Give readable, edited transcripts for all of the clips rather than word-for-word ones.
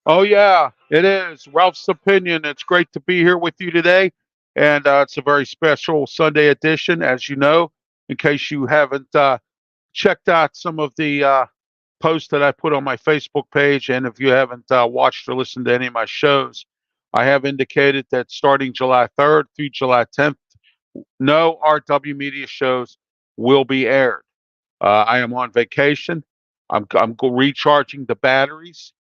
Oh, yeah, it is. Ralph's Opinion. It's great to be here with you today. And it's a very special Sunday edition, as you know, in case you haven't checked out some of the posts that I put on my Facebook page. And if you haven't watched or listened to any of my shows, I have indicated that starting July 3rd through July 10th, no RW Media shows will be aired. I am on vacation. I'm recharging the batteries.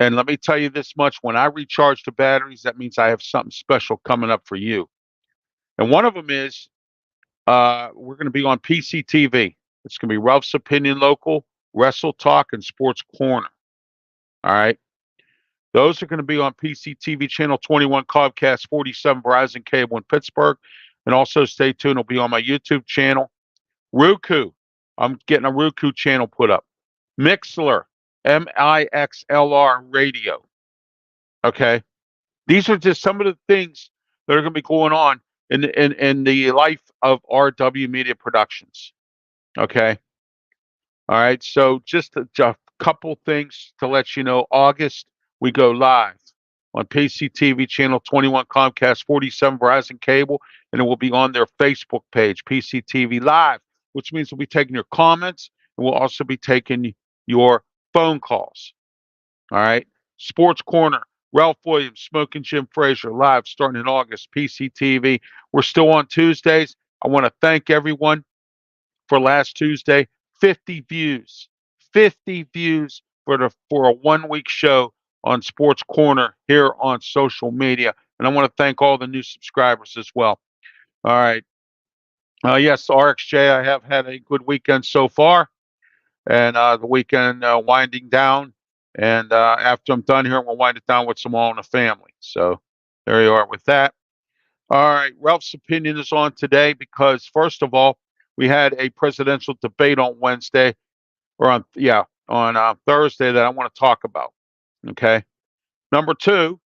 And let me tell you this much, when I recharge the batteries, that means I have something special coming up for you. And one of them is we're going to be on PCTV. It's going to be Ralph's Opinion Local, Wrestle Talk, and Sports Corner. All right. Those are going to be on PCTV Channel 21, Comcast 47, Verizon Cable in Pittsburgh. And also stay tuned. It'll be on my YouTube channel. Roku. I'm getting a Roku channel put up. Mixler, Mixlr Radio. Okay. These are just some of the things that are going to be going on in the life of RW Media Productions. Okay. All right. So just a couple things to let you know. August, we go live on PCTV Channel 21, Comcast 47, Verizon Cable, and it will be on their Facebook page, PCTV Live, which means we'll be taking your comments and we'll also be taking your phone calls. All right. Sports Corner, Ralph Williams, Smoking Jim Frazier, live starting in August, PCTV. We're still on Tuesdays. I want to thank everyone for last Tuesday. 50 views. 50 views for a 1 week show on Sports Corner here on social media. And I want to thank all the new subscribers as well. All right. Yes, RxJ, I have had a good weekend so far. And the weekend winding down. And after I'm done here, I'm going to wind it down with some All in the Family. So there you are with that. All right. Ralph's Opinion is on today because, first of all, we had a presidential debate on Wednesday or on Thursday that I want to talk about. Okay. Number two,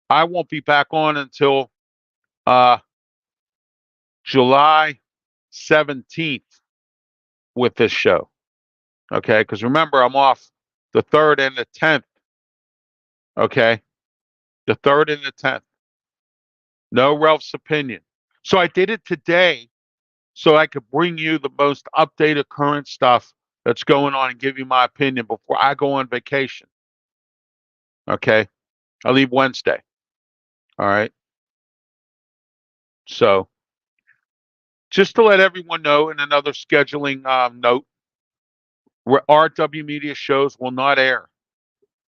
I won't be back on until uh, July 17th with this show. Okay. Because remember, I'm off the 3rd and the 10th. Okay. The 3rd and the 10th. No Ralph's Opinion. So I did it today so I could bring you the most updated current stuff that's going on and give you my opinion before I go on vacation. Okay. I leave Wednesday. All right. So just to let everyone know, in another scheduling note, RW Media shows will not air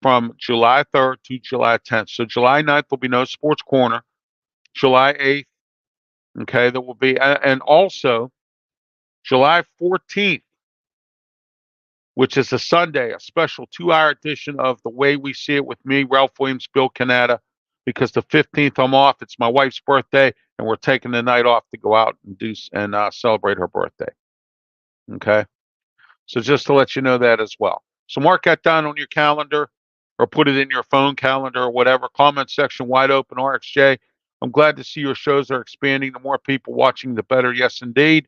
from July 3rd to July 10th. So July 9th will be no Sports Corner. July 8th, okay, there will be, and also July 14th, which is a Sunday, a special 2-hour edition of The Way We See It with me, Ralph Williams, Bill Canada, because the 15th I'm off. It's my wife's birthday, and we're taking the night off to go out and celebrate her birthday. Okay? So just to let you know that as well. So mark that down on your calendar or put it in your phone calendar or whatever. Comment section wide open, RxJ. I'm glad to see your shows are expanding. The more people watching, the better. Yes, indeed.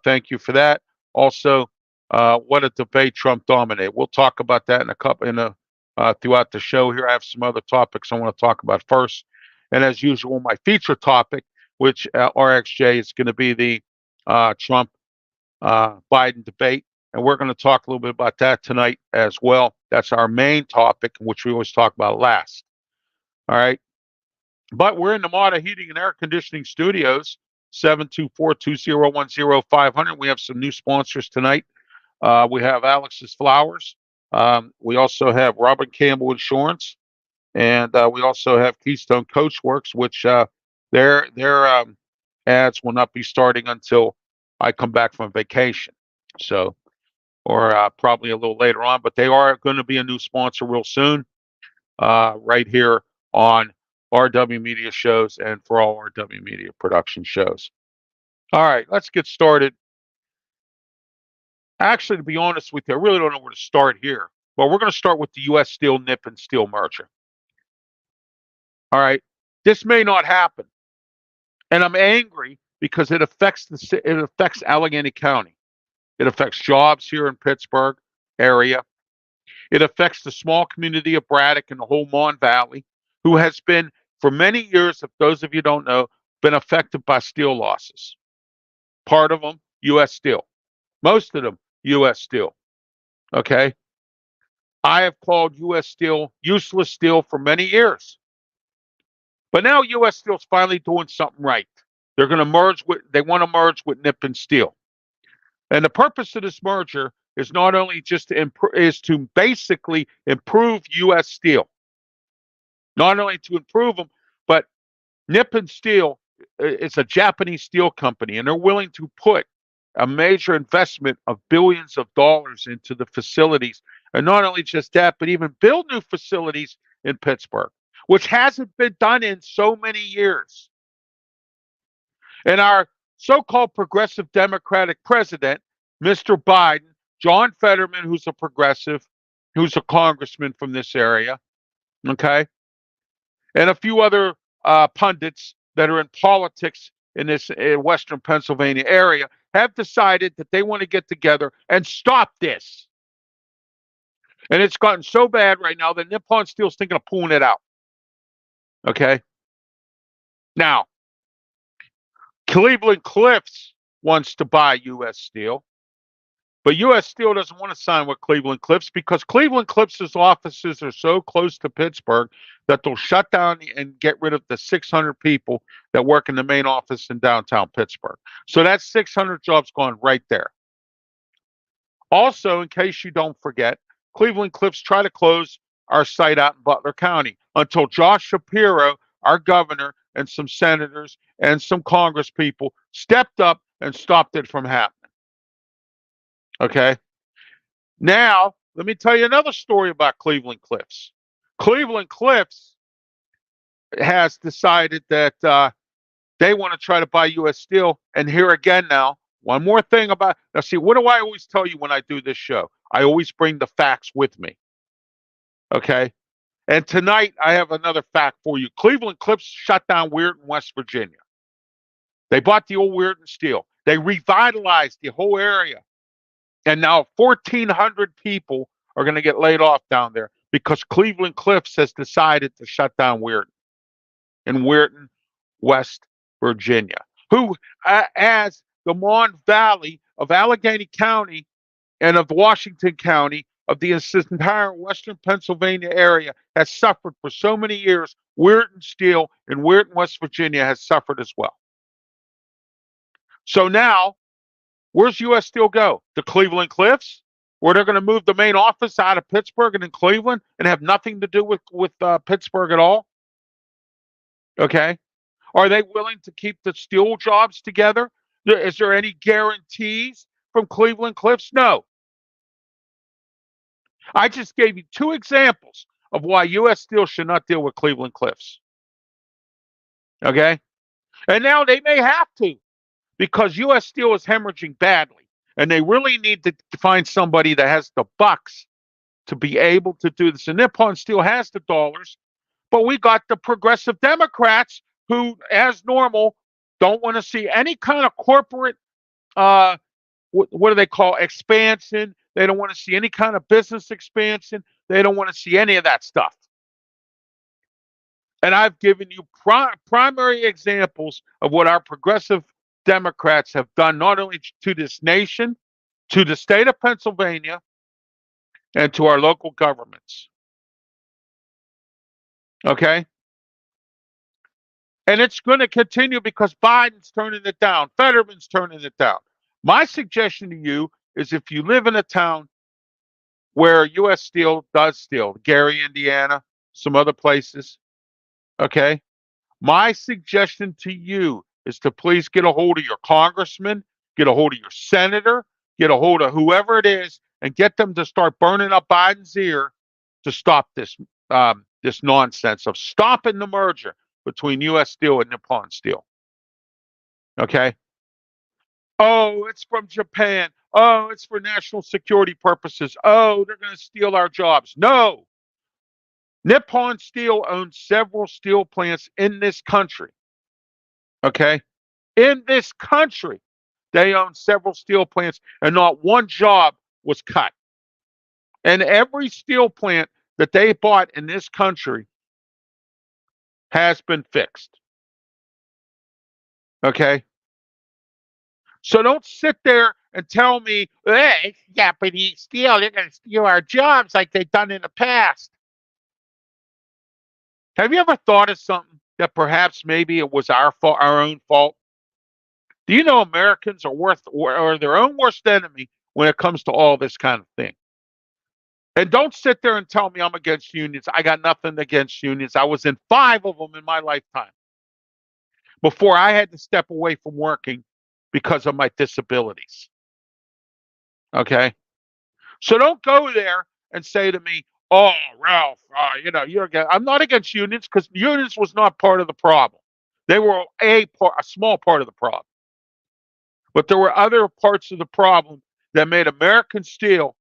Thank you for that. Also, what a debate Trump dominated. We'll talk about that throughout the show here. I have some other topics I want to talk about first. And as usual, my feature topic, which RxJ is going to be the Trump Biden debate. And we're going to talk a little bit about that tonight as well. That's our main topic, which we always talk about last. All right. But we're in the Mata Heating and Air Conditioning Studios, 724-201-0500. We have some new sponsors tonight. We have Alex's Flowers. We also have Robert Campbell Insurance. And we also have Keystone Coachworks, which they're ads will not be starting until I come back from vacation. So, or probably a little later on, but they are going to be a new sponsor real soon, right here on RW Media shows and for all RW Media production shows. All right, let's get started. Actually, to be honest with you, I really don't know where to start here. Well, we're going to start with the U.S. Steel Nippon Steel merger. All right, this may not happen, and I'm angry because it affects Allegheny County. It affects jobs here in Pittsburgh area. It affects the small community of Braddock and the whole Mon Valley, who has been for many years, if those of you don't know, been affected by steel losses. Part of them, U.S. Steel. Most of them, U.S. Steel. Okay? I have called U.S. Steel useless steel for many years. But now U.S. Steel's finally doing something right. They want to merge with Nippon Steel. And the purpose of this merger is not only just to basically improve U.S. Steel. Not only to improve them, but Nippon Steel is a Japanese steel company, and they're willing to put a major investment of billions of dollars into the facilities. And not only just that, but even build new facilities in Pittsburgh, which hasn't been done in so many years. And our so-called progressive Democratic president, Mr. Biden, John Fetterman, who's a progressive, who's a congressman from this area, okay, and a few other pundits that are in politics in this Western Pennsylvania area have decided that they want to get together and stop this. And it's gotten so bad right now that Nippon Steel's thinking of pulling it out. Okay? Now, Cleveland Cliffs wants to buy U.S. Steel, but U.S. Steel doesn't want to sign with Cleveland Cliffs because Cleveland Cliffs' offices are so close to Pittsburgh that they'll shut down and get rid of the 600 people that work in the main office in downtown Pittsburgh. So that's 600 jobs gone right there. Also, in case you don't forget, Cleveland Cliffs try to close our site out in Butler County until Josh Shapiro, our governor, and some senators and some Congress people stepped up and stopped it from happening. Okay? Now, let me tell you another story about Cleveland Cliffs. Cleveland Cliffs has decided that they want to try to buy U.S. Steel. And here again now, one more thing about, now see, what do I always tell you when I do this show? I always bring the facts with me. Okay? And tonight, I have another fact for you. Cleveland Cliffs shut down Weirton, West Virginia. They bought the old Weirton Steel. They revitalized the whole area. And now 1,400 people are going to get laid off down there because Cleveland Cliffs has decided to shut down Weirton in Weirton, West Virginia, who, as the Mon Valley of Allegheny County and of Washington County, of the entire Western Pennsylvania area, has suffered for so many years, Weirton Steel in Weirton, West Virginia has suffered as well. So now, where's U.S. Steel go? The Cleveland Cliffs, where they're going to move the main office out of Pittsburgh and in Cleveland and have nothing to do with Pittsburgh at all? Okay. Are they willing to keep the steel jobs together? Is there any guarantees from Cleveland Cliffs? No. I just gave you two examples of why U.S. Steel should not deal with Cleveland Cliffs. Okay? And now they may have to, because U.S. Steel is hemorrhaging badly, and they really need to find somebody that has the bucks to be able to do this. And Nippon Steel has the dollars, but we got the progressive Democrats who, as normal, don't want to see any kind of corporate, what do they call, expansion. They don't want to see any kind of business expansion. They don't want to see any of that stuff. And I've given you primary examples of what our progressive Democrats have done, not only to this nation, to the state of Pennsylvania, and to our local governments. Okay? And it's going to continue because Biden's turning it down. Fetterman's turning it down. My suggestion to you is if you live in a town where U.S. Steel does steel, Gary, Indiana, some other places, okay? My suggestion to you is to please get a hold of your congressman, get a hold of your senator, get a hold of whoever it is, and get them to start burning up Biden's ear to stop this nonsense of stopping the merger between U.S. Steel and Nippon Steel. Okay. Oh, it's from Japan. Oh, it's for national security purposes. Oh, they're going to steal our jobs. No. Nippon Steel owns several steel plants in this country. Okay. In this country, they own several steel plants, and not one job was cut. And every steel plant that they bought in this country has been fixed. Okay. So don't sit there and tell me, hey, it's Japanese steel. They're going to steal our jobs like they've done in the past. Have you ever thought of something that perhaps maybe it was our fault, our own fault? Do you know Americans are their own worst enemy when it comes to all this kind of thing? And don't sit there and tell me I'm against unions. I got nothing against unions. I was in 5 of them in my lifetime before I had to step away from working because of my disabilities. Okay? So don't go there and say to me, oh, Ralph, I'm not against unions because unions was not part of the problem. They were a small part of the problem. But there were other parts of the problem that made American steel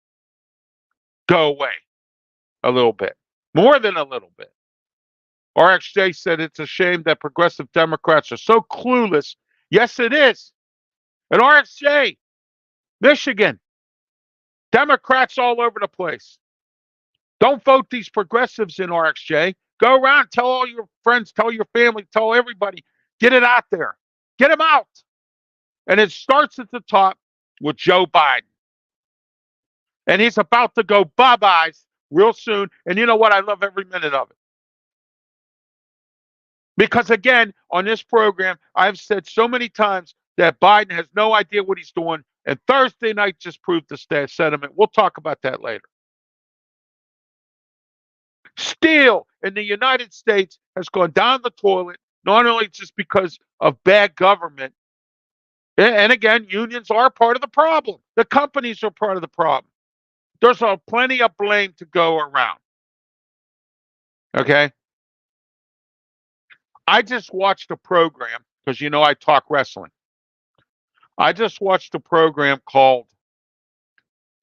go away a little bit, more than a little bit. RxJ said it's a shame that progressive Democrats are so clueless. Yes, it is. And RxJ, Michigan, Democrats all over the place. Don't vote these progressives in, RxJ. Go around, tell all your friends, tell your family, tell everybody. Get it out there. Get them out. And it starts at the top with Joe Biden. And he's about to go bye-byes real soon. And you know what? I love every minute of it. Because again, on this program, I've said so many times that Biden has no idea what he's doing. And Thursday night just proved the sentiment. We'll talk about that later. Steel in the United States has gone down the toilet, not only just because of bad government. And again, unions are part of the problem. The companies are part of the problem. There's plenty of blame to go around. Okay? I just watched a program, because you know I talk wrestling. I just watched a program called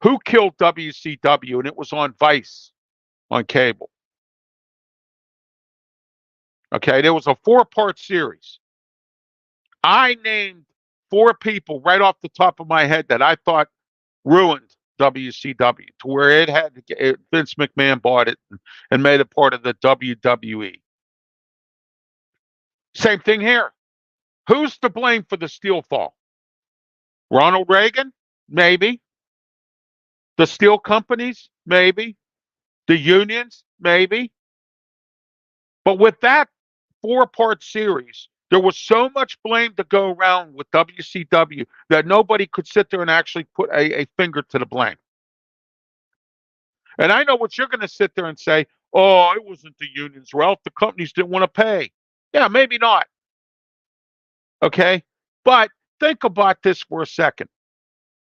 Who Killed WCW? And it was on Vice on cable. Okay, there was a 4-part series. I named 4 people right off the top of my head that I thought ruined WCW to where Vince McMahon bought it and made it part of the WWE. Same thing here. Who's to blame for the steel fall? Ronald Reagan? Maybe. The steel companies? Maybe. The unions? Maybe. But with that 4-part series, there was so much blame to go around with WCW that nobody could sit there and actually put a finger to the blame. And I know what you're going to sit there and say, oh, it wasn't the unions, Ralph. The companies didn't want to pay. Yeah, maybe not. Okay? But think about this for a second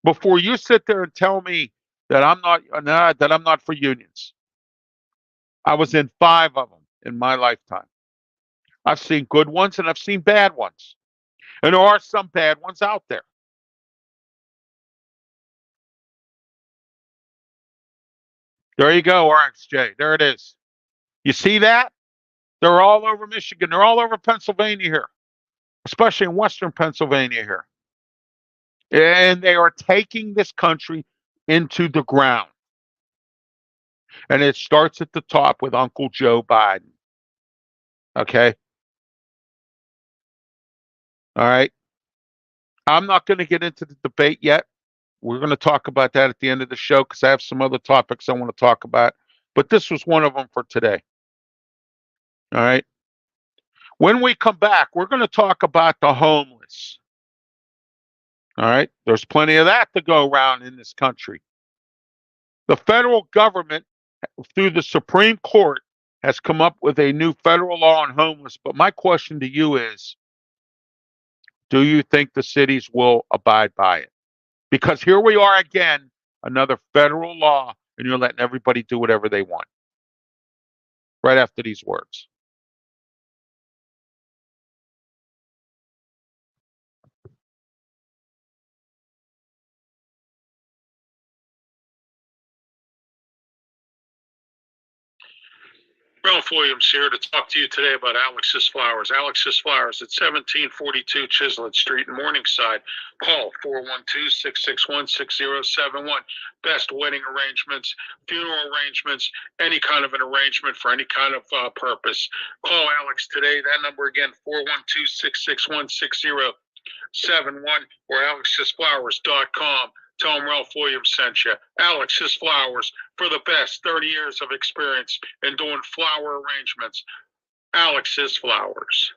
before you sit there and tell me that I'm not for unions. I was in 5 of them in my lifetime. I've seen good ones and I've seen bad ones. And there are some bad ones out there. There you go, RxJ. There it is. You see that? They're all over Michigan. They're all over Pennsylvania here, especially in Western Pennsylvania here. And they are taking this country into the ground. And it starts at the top with Uncle Joe Biden. Okay? All right? I'm not going to get into the debate yet. We're going to talk about that at the end of the show because I have some other topics I want to talk about. But this was one of them for today. All right? When we come back, we're going to talk about the homeless. All right? There's plenty of that to go around in this country. The federal government, through the Supreme Court, has come up with a new federal law on homeless. But my question to you is, Do you think the cities will abide by it? Because here we are again, another federal law, and you're letting everybody do whatever they want. Right after these words. Ralph Williams here to talk to you today about Alex's Flowers. Alex's Flowers at 1742 Chislett Street in Morningside. Call 412-661-6071. Best wedding arrangements, funeral arrangements, any kind of an arrangement for any kind of purpose. Call Alex today. That number again, 412-661-6071 or alexsflowers.com. Tell him Ralph Williams sent you. Alex's Flowers, for the best 30 years of experience in doing flower arrangements. Alex's Flowers.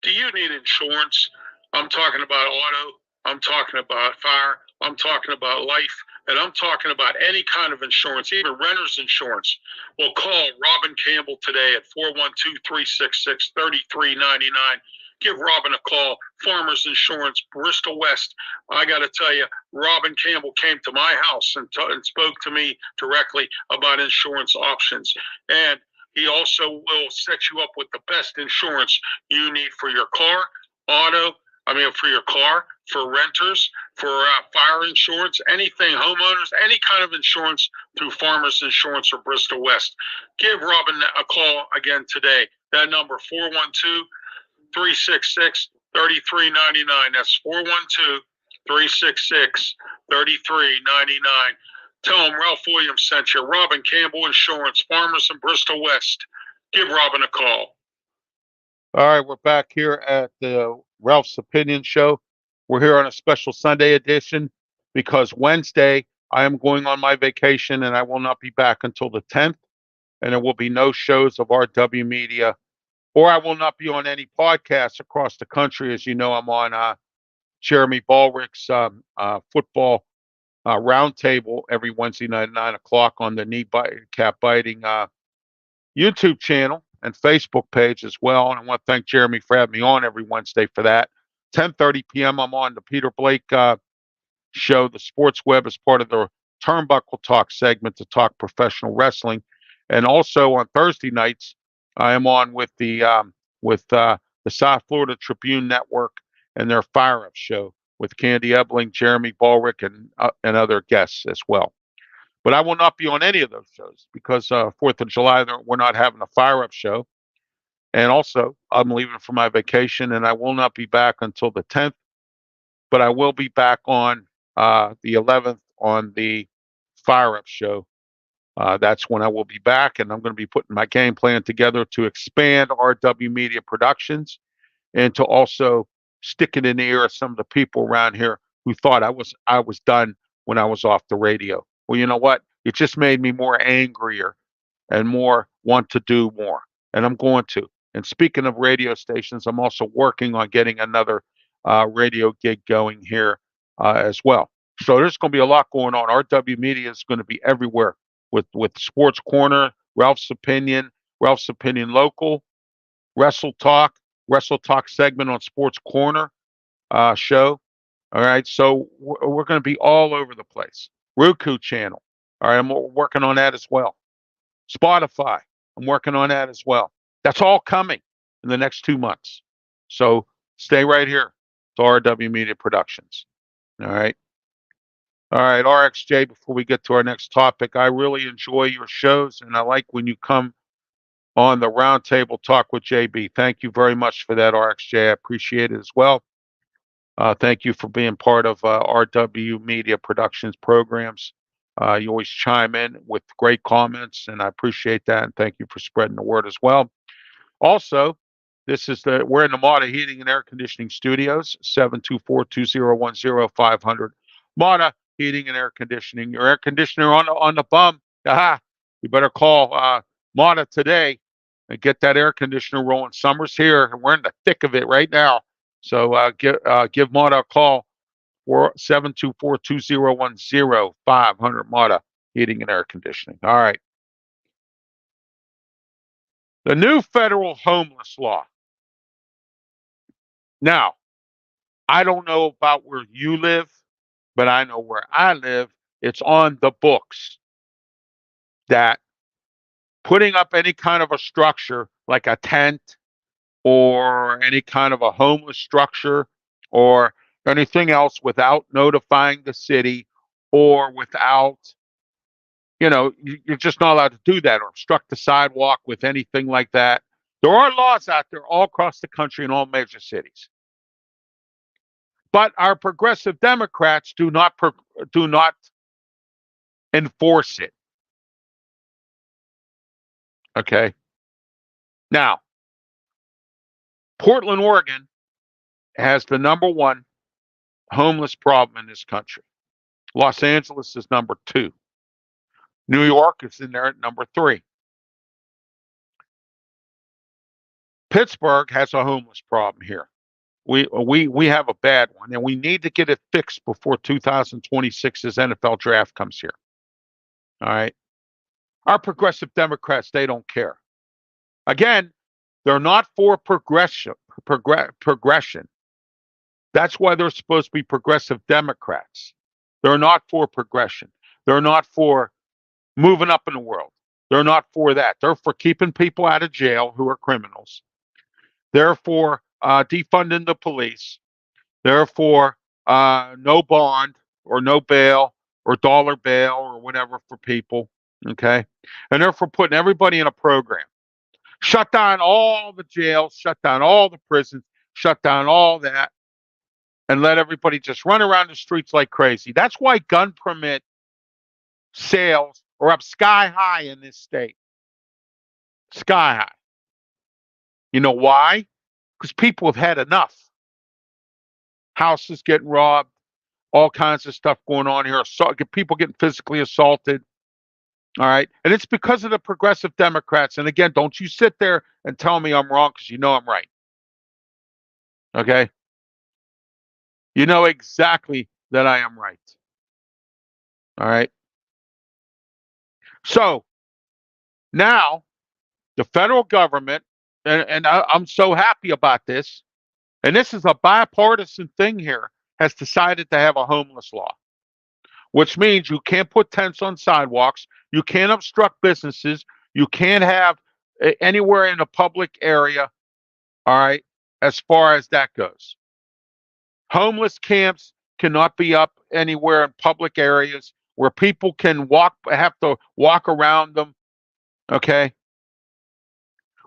Do you need insurance? I'm talking about auto. I'm talking about fire. I'm talking about life. And I'm talking about any kind of insurance, even renter's insurance. Well, call Robin Campbell today at 412-366-3399. Give Robin a call. Farmers Insurance, Bristol West. I got to tell you, Robin Campbell came to my house and spoke to me directly about insurance options. And he also will set you up with the best insurance you need for your car, for your car, for renters, for fire insurance, anything, homeowners, any kind of insurance through Farmers Insurance or Bristol West. Give Robin a call again today. That number, 412-366-3399. That's 412-366-3399. Tell him Ralph Williams sent you. Robin Campbell Insurance, Farmers in Bristol West. Give Robin a call. All right, we're back here at the Ralph's Opinion Show. We're here on a special Sunday edition because Wednesday I am going on my vacation and I will not be back until the 10th. And there will be no shows of RW Media, or I will not be on any podcasts across the country. As you know, I'm on Jeremy Ballrick's football roundtable every Wednesday night at 9 o'clock on the Kneecap Biting YouTube channel and Facebook page as well. And I want to thank Jeremy for having me on every Wednesday for that. 10:30 p.m. I'm on the Peter Blake show, the Sports Web, as part of the Turnbuckle Talk segment to talk professional wrestling. And also on Thursday nights, I am on with the South Florida Tribune Network and their Fire Up show with Candy Ebling, Jeremy Ballrick, and other guests as well. But I will not be on any of those shows because 4th of July, we're not having a Fire Up show. And also, I'm leaving for my vacation, and I will not be back until the 10th. But I will be back on the 11th on the Fire Up show. That's when I will be back, and I'm going to be putting my game plan together to expand RW Media Productions and to also stick it in the ear of some of the people around here who thought I was done when I was off the radio. Well, you know what? It just made me more angrier and more want to do more, and I'm going to. And speaking of radio stations, I'm also working on getting another radio gig going here as well. So there's going to be a lot going on. RW Media is going to be everywhere with Sports Corner, Ralph's Opinion Local, Wrestle Talk segment on Sports Corner show. All right, so we're going to be all over the place. Roku channel. All right, I'm working on that as well. Spotify, I'm working on that as well. That's all coming in the next 2 months. So stay right here to RW Media Productions. All right. All right, RxJ, before we get to our next topic, I really enjoy your shows, and I like when you come on the Roundtable Talk with JB. Thank you very much for that, RxJ. I appreciate it as well. Thank you for being part of RW Media Productions programs. You always chime in with great comments, and I appreciate that, and thank you for spreading the word as well. Also, we're in the Mata Heating and Air Conditioning Studios, 724-2010-500. Mata Heating and Air Conditioning. Your air conditioner on the bum. Aha! You better call Mata today and get that air conditioner rolling. Summer's here, and we're in the thick of it right now. So give Mata a call, 724-2010, 500 Mata Heating and Air Conditioning. All right. The new federal homeless law. Now, I don't know about where you live, but I know where I live. It's on the books that putting up any kind of a structure like a tent or any kind of a homeless structure or anything else without notifying the city or without, you're just not allowed to do that or obstruct the sidewalk with anything like that. There are laws out there all across the country in all major cities. But our progressive Democrats do not enforce it. Okay. Now, Portland, Oregon has the #1 homeless problem in this country. Los Angeles is #2. New York is in there at #3. Pittsburgh has a homeless problem here. We have a bad one, and we need to get it fixed before 2026's NFL draft comes here. All right. Our progressive Democrats, they don't care. Again, they're not for progression. That's why they're supposed to be progressive Democrats. They're not for progression. They're not for moving up in the world. They're not for that. They're for keeping people out of jail who are criminals. They're for defunding the police. They're for no bond or no bail or dollar bail or whatever for people. Okay. And they're for putting everybody in a program. Shut down all the jails, shut down all the prisons, shut down all that, and let everybody just run around the streets like crazy. That's why gun permit sales are up sky high in this state. Sky high. You know why? Because people have had enough. Houses getting robbed, all kinds of stuff going on here. People getting physically assaulted. All right. And it's because of the progressive Democrats. And again, don't you sit there and tell me I'm wrong because you know I'm right. Okay. You know exactly that I am right. All right. So now the federal government, and I'm so happy about this, and this is a bipartisan thing here, has decided to have a homeless law, which means you can't put tents on sidewalks, you can't obstruct businesses, you can't have anywhere in a public area, all right, as far as that goes. Homeless camps cannot be up anywhere in public areas where people can have to walk around them, okay?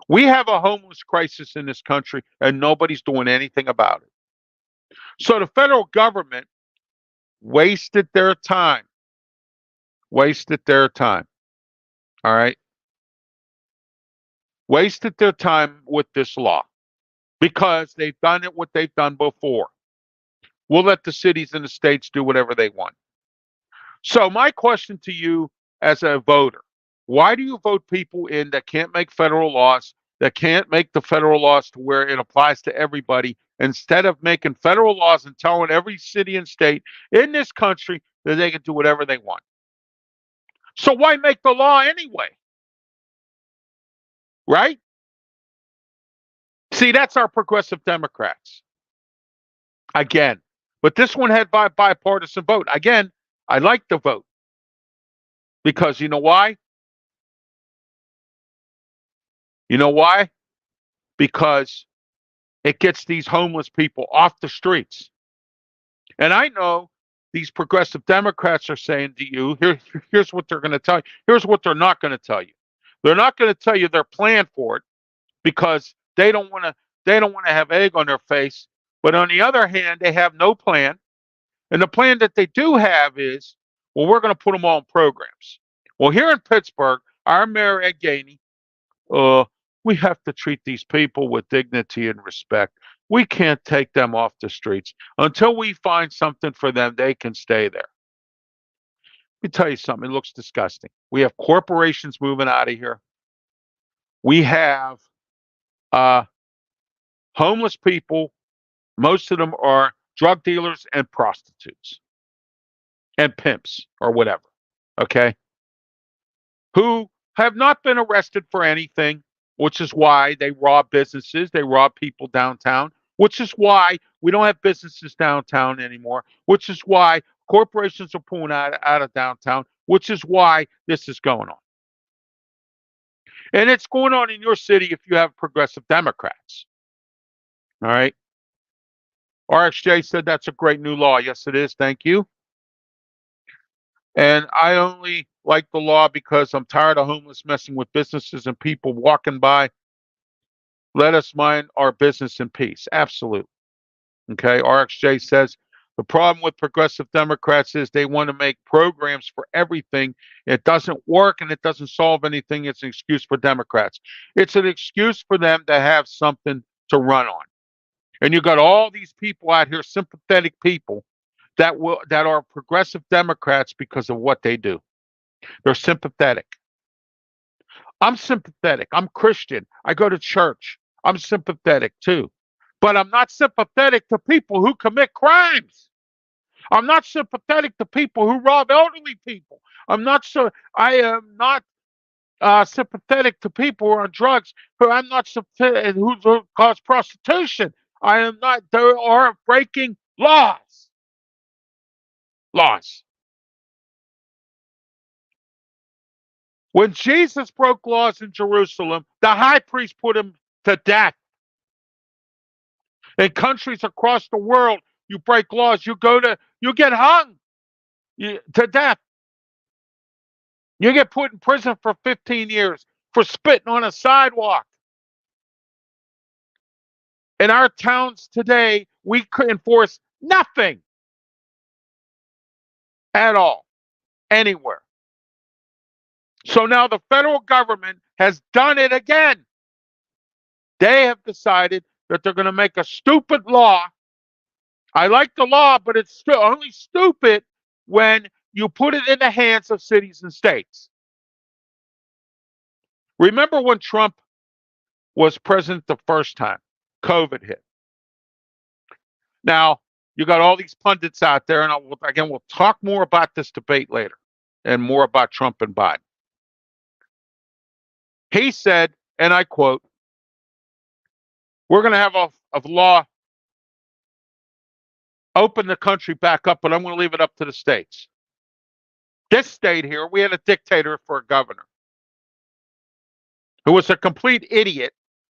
We have a homeless crisis in this country, and nobody's doing anything about it. So the federal government wasted their time. Wasted their time. All right? Wasted their time with this law because they've done it what they've done before. We'll let the cities and the states do whatever they want. So my question to you as a voter, why do you vote people in that can't make federal laws, that can't make the federal laws to where it applies to everybody, instead of making federal laws and telling every city and state in this country that they can do whatever they want? So why make the law anyway? Right? See, that's our progressive Democrats. Again. But this one had bipartisan vote. Again, I like the vote. Because you know why? You know why? Because it gets these homeless people off the streets. And I know these progressive Democrats are saying to you, here's what they're going to tell you. Here's what they're not going to tell you. They're not going to tell you their plan for it because they don't want to have egg on their face. But on the other hand, they have no plan. And the plan that they do have is, well, we're going to put them all in programs. Well, here in Pittsburgh, our mayor, Ed Gainey, we have to treat these people with dignity and respect. We can't take them off the streets. Until we find something for them, they can stay there. Let me tell you something. It looks disgusting. We have corporations moving out of here. We have homeless people. Most of them are drug dealers and prostitutes and pimps or whatever, okay, who have not been arrested for anything, which is why they rob businesses, they rob people downtown, which is why we don't have businesses downtown anymore, which is why corporations are pulling out of downtown, which is why this is going on. And it's going on in your city if you have progressive Democrats. All right. RXJ said that's a great new law. Yes, it is. Thank you. And I only like the law because I'm tired of homeless messing with businesses and people walking by. Let us mind our business in peace. Absolutely. Okay. RXJ says the problem with progressive Democrats is they want to make programs for everything. It doesn't work and it doesn't solve anything. It's an excuse for Democrats. It's an excuse for them to have something to run on. And you got all these people out here, sympathetic people that are progressive Democrats because of what they do. They're sympathetic. I'm sympathetic. I'm Christian. I go to church. I'm sympathetic too. But I'm not sympathetic to people who commit crimes. I'm not sympathetic to people who rob elderly people. I am not sympathetic to people who are on drugs. I'm not sympathetic who cause prostitution. I am not. They are breaking laws. Laws. When Jesus broke laws in Jerusalem, the high priest put him to death. In countries across the world, you break laws, you get hung to death. You get put in prison for 15 years for spitting on a sidewalk. In our towns today, we could enforce nothing at all, anywhere. So now the federal government has done it again. They have decided that they're going to make a stupid law. I like the law, but it's still only stupid when you put it in the hands of cities and states. Remember when Trump was president the first time, COVID hit. Now, you got all these pundits out there, and we'll talk more about this debate later and more about Trump and Biden. He said, and I quote, we're going to have a law open the country back up, but I'm going to leave it up to the states. This state here, we had a dictator for a governor who was a complete idiot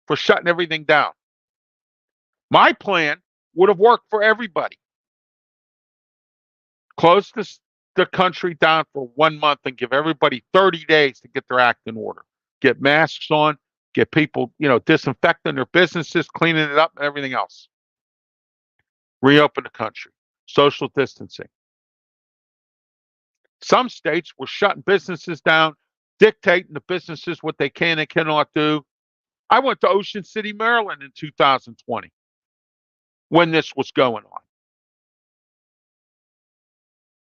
for shutting everything down. My plan would have worked for everybody. Close the country down for 1 month and give everybody 30 days to get their act in order. Get masks on, get people, disinfecting their businesses, cleaning it up, and everything else. Reopen the country. Social distancing. Some states were shutting businesses down, dictating the businesses what they can and cannot do. I went to Ocean City, Maryland in 2020 when this was going on.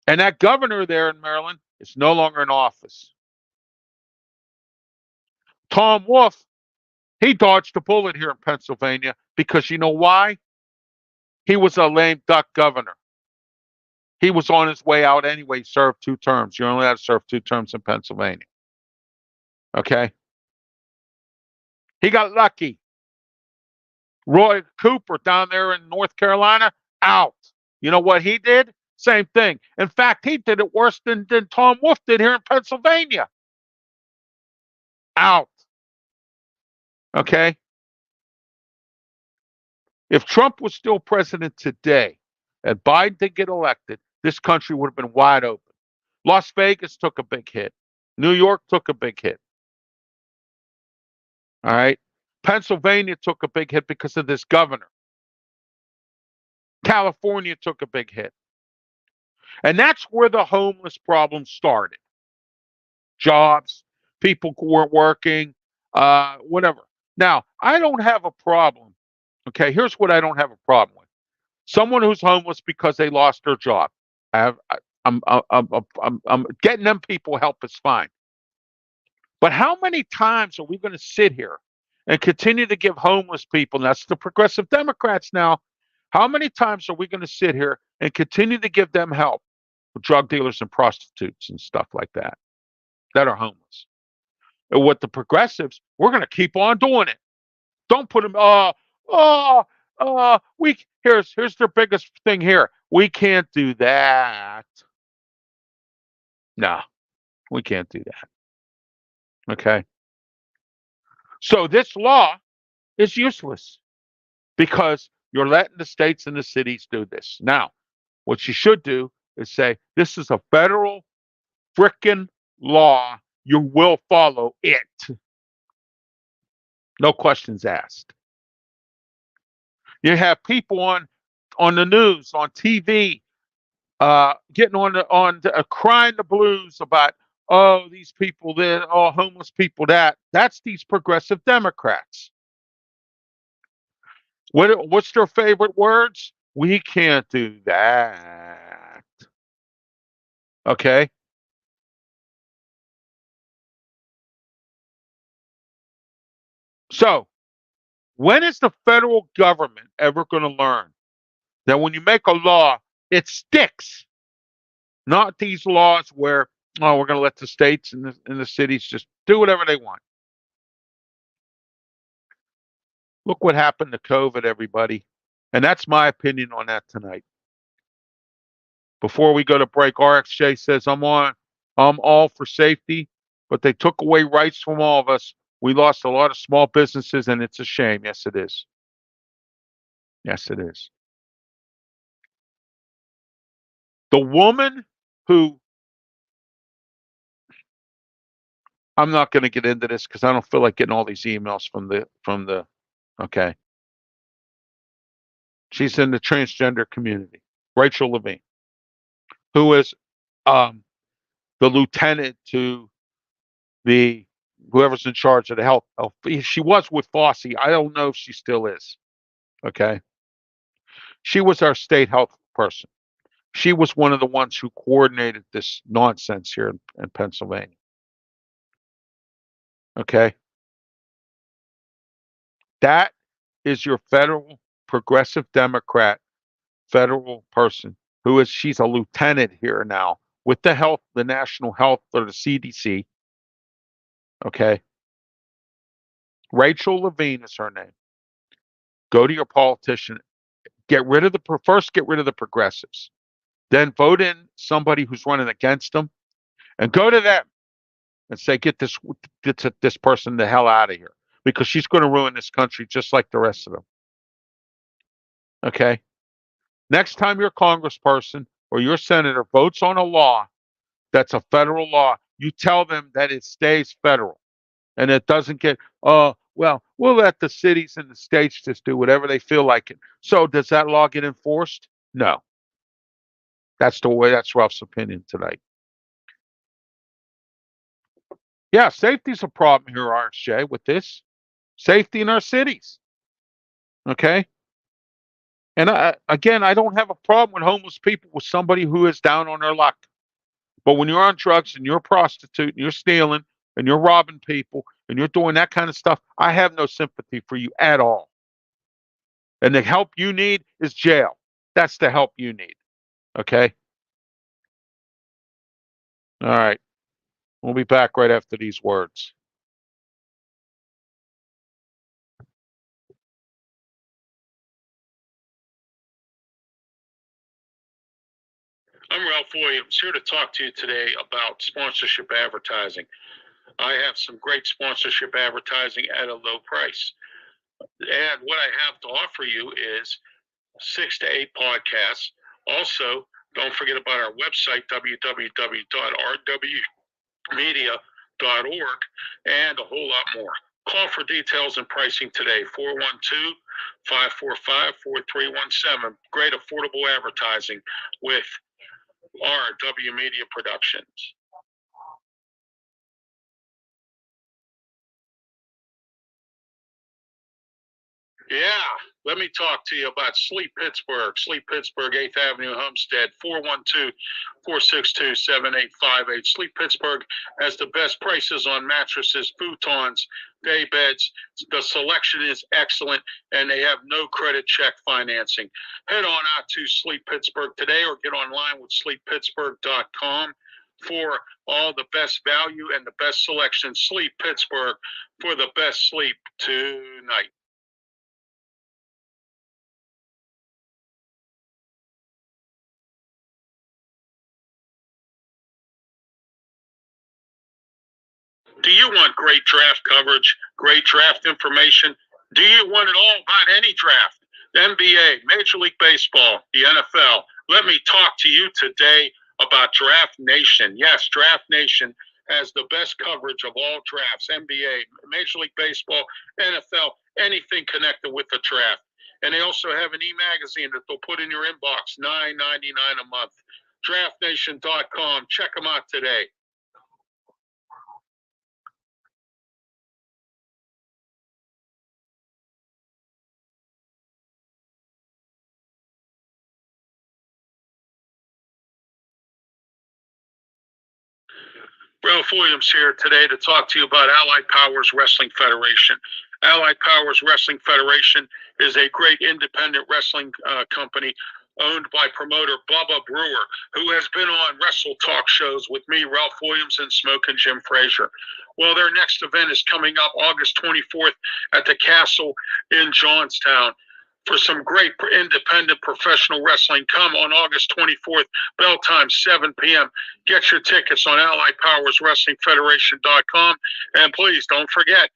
And that governor there in Maryland is no longer in office. Tom Wolf, he dodged a bullet here in Pennsylvania because you know why? He was a lame duck governor. He was on his way out anyway, served 2 terms. You only had to serve 2 terms in Pennsylvania. Okay? He got lucky. Roy Cooper down there in North Carolina, out. You know what he did? Same thing. In fact, he did it worse than Tom Wolf did here in Pennsylvania. Out. Okay? If Trump was still president today and Biden did get elected, this country would have been wide open. Las Vegas took a big hit. New York took a big hit. All right? Pennsylvania took a big hit because of this governor. California took a big hit. And that's where the homeless problem started. Jobs, people who weren't working, whatever. Now, I don't have a problem. Okay, here's what I don't have a problem with. Someone who's homeless because they lost their job. I'm getting them people help is fine. But how many times are we going to sit here and continue to give homeless people, and that's the progressive Democrats now, How many times are we going to sit here and continue to give them help with drug dealers and prostitutes and stuff like that are homeless? And with the progressives, we're going to keep on doing it. Don't put them. Oh, we here's their biggest thing here. We can't do that. No, we can't do that. Okay. So this law is useless because you're letting the states and the cities do this. Now, what you should do is say, this is a federal frickin' law. You will follow it. No questions asked. You have people on the news, on TV, getting crying the blues about, oh, these people that, oh, homeless people that. That's these progressive Democrats. What's their favorite words? We can't do that. Okay. So when is the federal government ever going to learn that when you make a law, it sticks? Not these laws where, oh, we're going to let the states and the cities just do whatever they want. Look what happened to COVID, everybody. And that's my opinion on that tonight. Before we go to break, RxJ says, I'm all for safety, but they took away rights from all of us. We lost a lot of small businesses, and it's a shame. Yes, it is. Yes, it is. The woman who, I'm not going to get into this because I don't feel like getting all these emails from the, okay. She's in the transgender community, Rachel Levine, who is the lieutenant to the whoever's in charge of the health. She was with Fossey. I don't know if she still is. Okay. She was our state health person. She was one of the ones who coordinated this nonsense here in Pennsylvania. Okay. That is your federal progressive Democrat federal person she's a lieutenant here now with the national health or the CDC. Okay. Rachel Levine is her name. Go to your politician. Get rid of the progressives. Then vote in somebody who's running against them and go to them and say, get this person the hell out of here because she's going to ruin this country just like the rest of them. Okay. Next time your congressperson or your senator votes on a law that's a federal law, you tell them that it stays federal and it doesn't get, well, we'll let the cities and the states just do whatever they feel like it. So does that law get enforced? No. That's Ralph's opinion tonight. Yeah, safety's a problem here, RxJ, with this. Safety in our cities. Okay? And again, I don't have a problem with homeless people with somebody who is down on their luck. But when you're on drugs and you're a prostitute and you're stealing and you're robbing people and you're doing that kind of stuff, I have no sympathy for you at all. And the help you need is jail. That's the help you need. Okay? All right. We'll be back right after these words. I'm Ralph Williams, here to talk to you today about sponsorship advertising. I have some great sponsorship advertising at a low price. And what I have to offer you is 6 to 8 podcasts. Also, don't forget about our website, www.rwmedia.org, and a whole lot more. Call for details and pricing today, 412-545-4317. Great affordable advertising with RW Media Productions. Yeah, let me talk to you about Sleep Pittsburgh. Sleep Pittsburgh, 8th Avenue, Homestead, 412-462-7858. Sleep Pittsburgh has the best prices on mattresses, futons, day beds. The selection is excellent, and they have no credit check financing. Head on out to Sleep Pittsburgh today or get online with sleeppittsburgh.com for all the best value and the best selection. Sleep Pittsburgh for the best sleep tonight. Do you want great draft coverage, great draft information? Do you want it all about any draft? The NBA, Major League Baseball, the NFL. Let me talk to you today about Draft Nation. Yes, Draft Nation has the best coverage of all drafts, NBA, Major League Baseball, NFL, anything connected with the draft. And they also have an e-magazine that they'll put in your inbox, $9.99 a month. DraftNation.com. Check them out today. Ralph Williams here today to talk to you about Allied Powers Wrestling Federation. Allied Powers Wrestling Federation is a great independent wrestling company owned by promoter Bubba Brewer, who has been on Wrestle Talk shows with me, Ralph Williams, and Smoke and Jim Frazier. Well, their next event is coming up August 24th at the Castle in Johnstown for some great independent professional wrestling. Come on August 24th, bell time 7 p.m. Get your tickets on AlliedPowersWrestlingFederation.com. And please don't forget,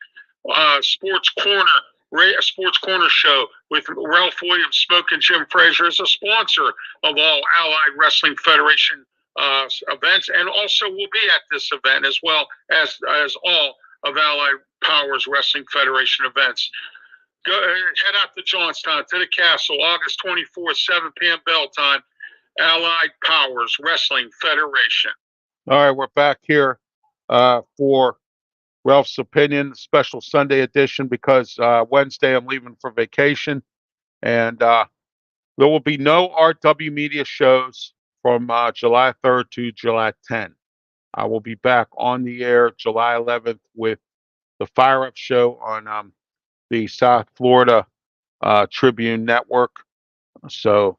Sports Corner Show with Ralph Williams, Smoke, and Jim Frazier is a sponsor of all Allied Wrestling Federation events, and also will be at this event as well as all of Allied Powers Wrestling Federation events. Go head out to Johnstown, to the Castle, August 24th, 7 p.m. bell time. Allied Powers Wrestling Federation. All right, we're back here for Ralph's Opinion, special Sunday edition, because Wednesday I'm leaving for vacation, and there will be no RW Media shows from July 3rd to July 10th. I will be back on the air July 11th with the Fire Up Show on the South Florida Tribune Network. So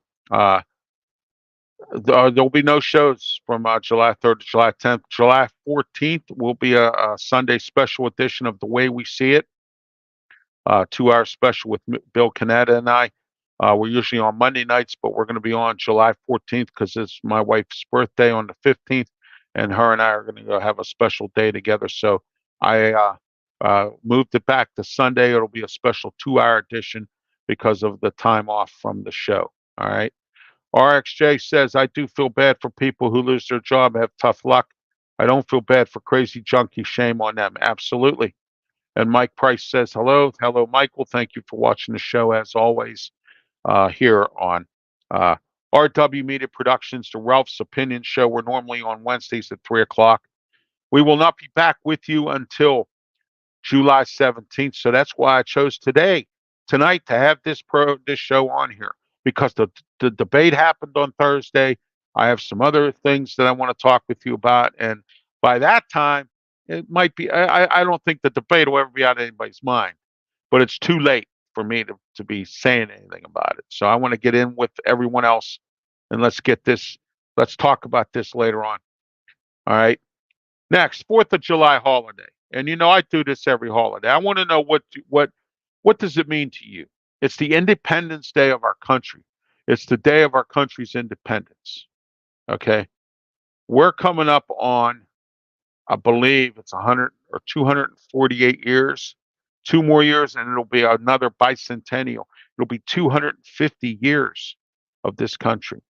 there'll be no shows from July 3rd to July 10th. July 14th will be a Sunday special edition of The Way We See It, 2-hour special with Bill Canetta and I. We're usually on Monday nights, but we're going to be on July 14th because it's my wife's birthday on the 15th, and her and I are going to go have a special day together. So I moved it back to Sunday. It'll be a special 2-hour edition because of the time off from the show. All right. RXJ says, I do feel bad for people who lose their job, have tough luck. I don't feel bad for crazy junkies. Shame on them. Absolutely. And Mike Price says, hello. Hello, Michael. Thank you for watching the show as always here on RW Media Productions, the Ralph's Opinion Show. We're normally on Wednesdays at 3 o'clock. We will not be back with you until July 17th. So that's why I chose tonight to have this show on here, because the debate happened on Thursday. I have some other things that I want to talk with you about, and by that time, it might be. I don't think the debate will ever be out of anybody's mind, but it's too late for me to be saying anything about it. So I want to get in with everyone else, and let's talk about this later on. All right. Next, 4th of July holiday. And I do this every holiday. I want to know what does it mean to you? It's the Independence Day of our country. It's the day of our country's independence. Okay. We're coming up on, I believe it's 100 or 248 years, 2 more years, and it'll be another bicentennial. It'll be 250 years of this country.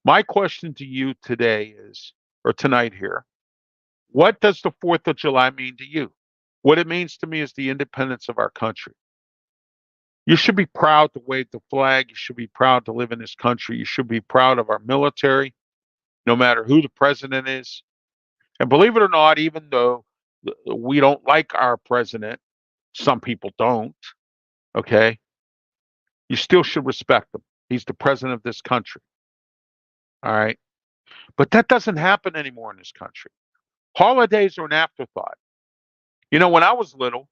My question to you today is, or tonight here, what does the 4th of July mean to you? What it means to me is the independence of our country. You should be proud to wave the flag. You should be proud to live in this country. You should be proud of our military, no matter who the president is. And believe it or not, even though we don't like our president, some people don't, Okay? You still should respect him. He's the president of this country. All right? But that doesn't happen anymore in this country. Holidays are an afterthought. You know, when I was little,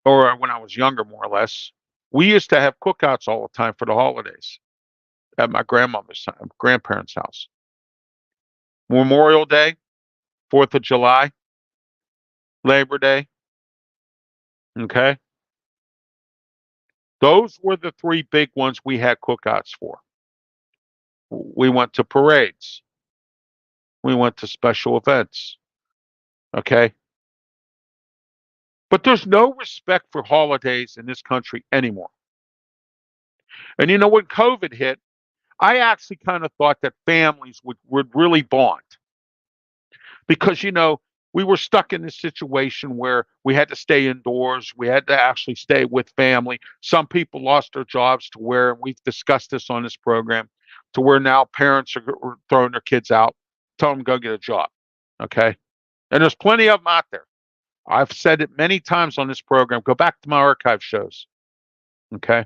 or when I was younger, more or less, we used to have cookouts all the time for the holidays at my grandparents' house. Memorial Day, 4th of July, Labor Day. Okay. Those were the three big ones we had cookouts for. We went to parades. We went to special events. Okay. But there's no respect for holidays in this country anymore. And you know, when COVID hit, I actually kind of thought that families would really bond because, you know, we were stuck in this situation where we had to stay indoors. We had to actually stay with family. Some people lost their jobs to where, and we've discussed this on this program, to where now parents are throwing their kids out, telling them to go get a job. Okay. And there's plenty of them out there. I've said it many times on this program. Go back to my archive shows. Okay.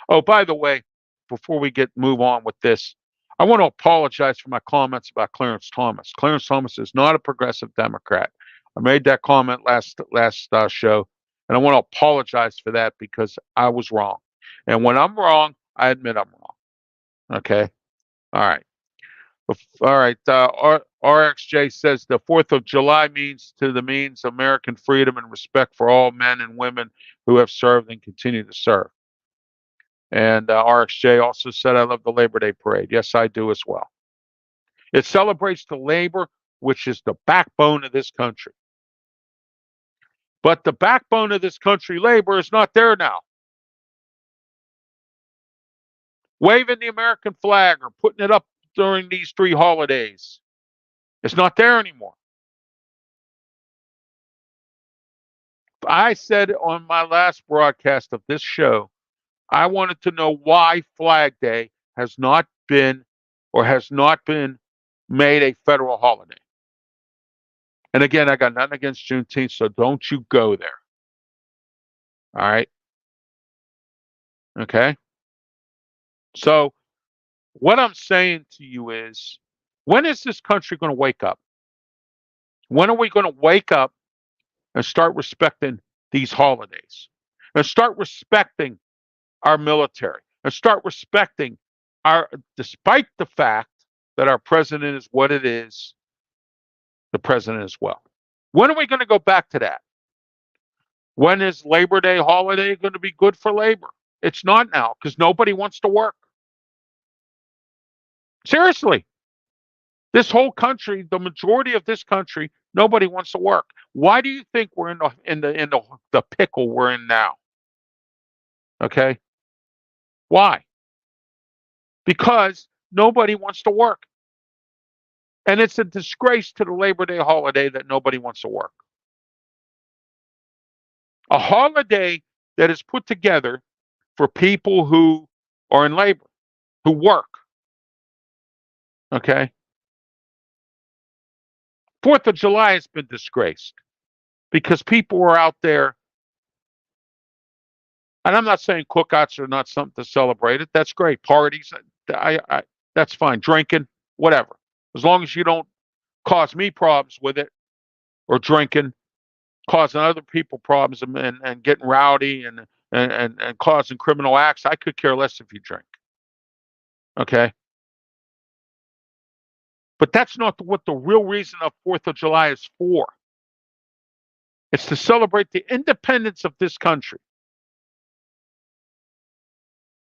Oh, by the way, before we move on with this, I want to apologize for my comments about Clarence Thomas. Clarence Thomas is not a progressive Democrat. I made that comment last show, and I want to apologize for that because I was wrong. And when I'm wrong, I admit I'm wrong. Okay. All right. All right. RXJ says the 4th of July means American freedom and respect for all men and women who have served and continue to serve. And RXJ also said, I love the Labor Day parade. Yes, I do as well. It celebrates the labor, which is the backbone of this country. But the backbone of this country, labor, is not there now. Waving the American flag or putting it up during these 3 holidays, it's not there anymore. I said on my last broadcast of this show, I wanted to know why Flag Day has not been made a federal holiday. And again, I got nothing against Juneteenth, so don't you go there. All right. Okay. So what I'm saying to you is, when is this country going to wake up? When are we going to wake up and start respecting these holidays and start respecting our military and start respecting despite the fact that our president is what it is, the president as well. When are we going to go back to that? When is Labor Day holiday going to be good for labor? It's not now because nobody wants to work. Seriously. This whole country, the majority of this country, nobody wants to work. Why do you think we're in the pickle we're in now? Okay? Why? Because nobody wants to work. And it's a disgrace to the Labor Day holiday that nobody wants to work. A holiday that is put together for people who are in labor, who work. Okay? 4th of July has been disgraced because people are out there. And I'm not saying cookouts are not something to celebrate it. That's great. Parties, that's fine. Drinking, whatever. As long as you don't cause me problems with it or drinking, causing other people problems and getting rowdy and causing criminal acts, I could care less if you drink. Okay? But that's not what the real reason of 4th of July is for. It's to celebrate the independence of this country.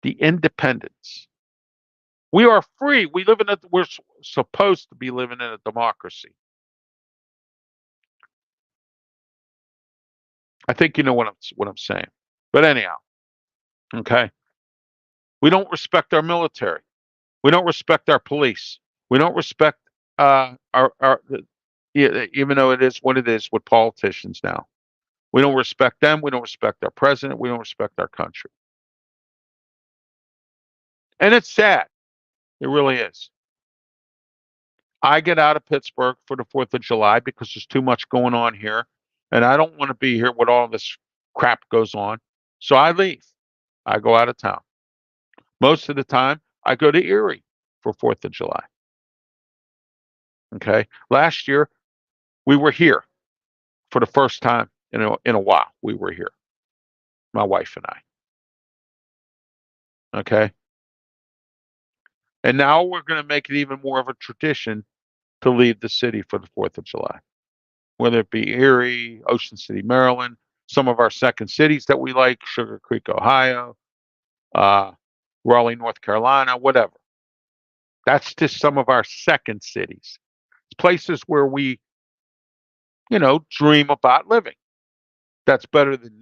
The independence. We are free. We're supposed to be living in a democracy. I think you know what I'm saying. But anyhow, okay. We don't respect our military. We don't respect our police. We don't respect even though it is what it is with politicians now. We don't respect them. We don't respect our president. We don't respect our country. And it's sad. It really is. I get out of Pittsburgh for the 4th of July because there's too much going on here. And I don't want to be here when all this crap goes on. So I leave. I go out of town. Most of the time, I go to Erie for 4th of July. Okay. Last year, we were here for the first time in a while. We were here, my wife and I. Okay. And now we're going to make it even more of a tradition to leave the city for the 4th of July, whether it be Erie, Ocean City, Maryland, some of our second cities that we like, Sugar Creek, Ohio, uh, Raleigh, North Carolina, whatever. That's just some of our second cities. It's places where we, dream about living. That's better than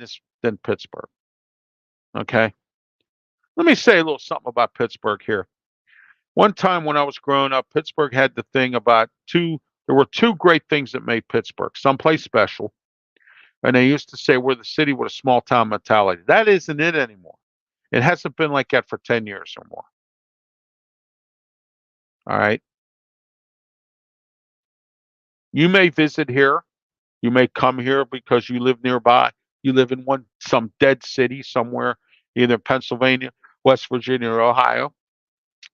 Pittsburgh. Okay. Let me say a little something about Pittsburgh here. One time when I was growing up, Pittsburgh had the thing about there were two great things that made Pittsburgh someplace special. And they used to say we're the city with a small town mentality. That isn't it anymore. It hasn't been like that for 10 years or more. All right. You may visit here. You may come here because you live nearby. You live in some dead city somewhere, either Pennsylvania, West Virginia, or Ohio.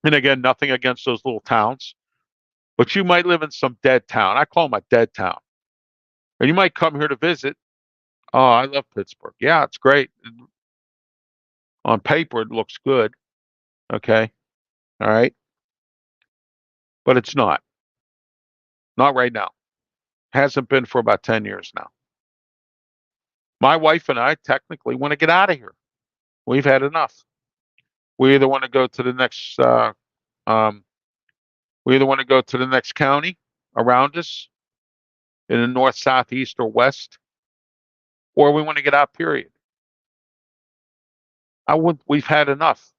And again, nothing against those little towns, but you might live in some dead town. I call them a dead town. And you might come here to visit. Oh, I love Pittsburgh. Yeah, it's great. On paper, it looks good. Okay. All right. But it's not. Not right now. Hasn't been for about 10 years now. My wife and I technically want to get out of here. We've had enough. We either want to go to the next um, we either want to go to the next county around us in the north, south, east, or west, or we want to get out, period. We've had enough.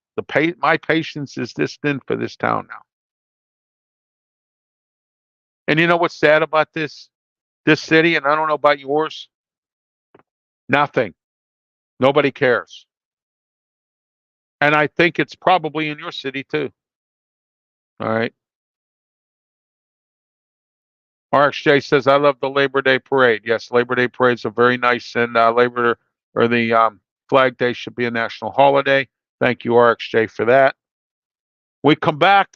My patience is this thin for this town now. And you know what's sad about this city, and I don't know about yours? Nothing. Nobody cares. And I think it's probably in your city too. All right. RXJ says, I love the Labor Day parade. Yes, Labor Day parades are very nice, and the Flag Day should be a national holiday. Thank you, RXJ, for that. We come back,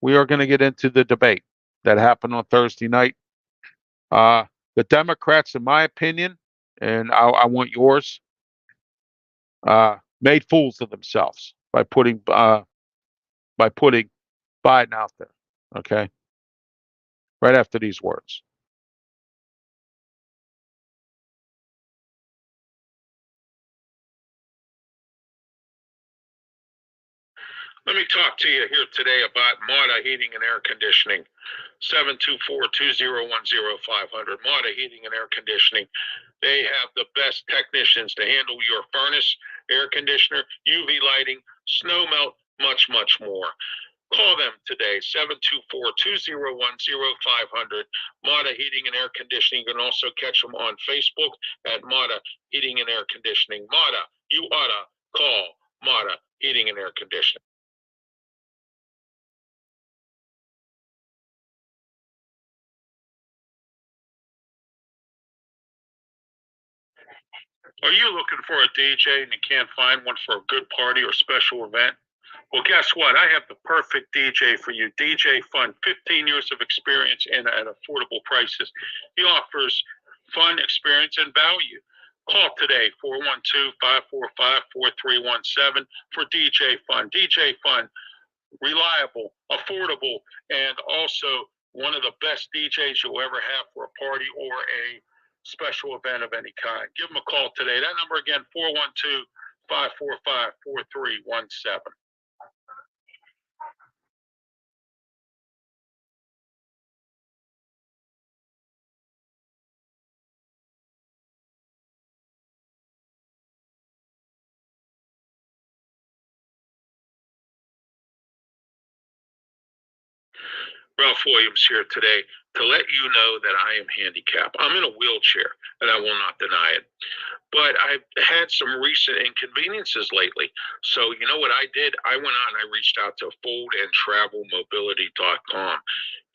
we are going to get into the debate that happened on Thursday night. The Democrats, in my opinion, and I want yours, made fools of themselves by putting Biden out there. Okay, right after these words. Let me talk to you here today about Mata Heating and Air Conditioning. 724-201-0500. Mata Heating and Air Conditioning. They have the best technicians to handle your furnace, air conditioner, UV lighting, snow melt, much, much more. Call them today, 724-201-0500. Mata Heating and Air Conditioning. You can also catch them on Facebook at Mata Heating and Air Conditioning. Mata, you oughta call Mata Heating and Air Conditioning. Are you looking for a DJ and you can't find one for a good party or special event? Well, guess what? I have the perfect DJ for you. DJ Fun, 15 years of experience and at affordable prices. He offers fun, experience, and value. Call today, 412-545-4317 for DJ Fun. DJ Fun, reliable, affordable, and also one of the best DJs you'll ever have for a party or a special event of any kind. Give them a call today. That number again, 412-545-4317. Ralph Williams here today. to let you know that I am handicapped. I'm in a wheelchair, and I will not deny it. But I've had some recent inconveniences lately. So you know what I did? I went out and I reached out to foldandtravelmobility.com.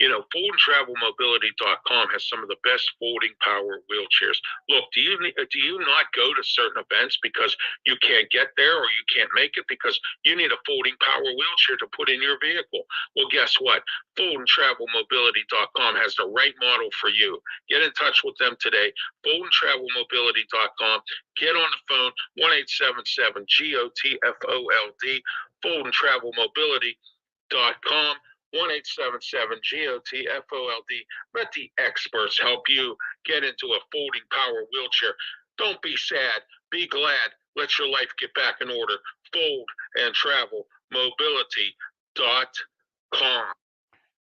Foldandtravelmobility.com has some of the best folding power wheelchairs. Look, do you not go to certain events because you can't get there or you can't make it because you need a folding power wheelchair to put in your vehicle? Well, guess what? Foldandtravelmobility.com has the right model for you. Get in touch with them today. Foldandtravelmobility.com. Get on the phone, 1-877-GOTFOLD, foldandtravelmobility.com. 1-877-GOTFOLD. Let the experts help you get into a folding power wheelchair. Don't be sad. Be glad. Let your life get back in order. Foldandtravelmobility.com.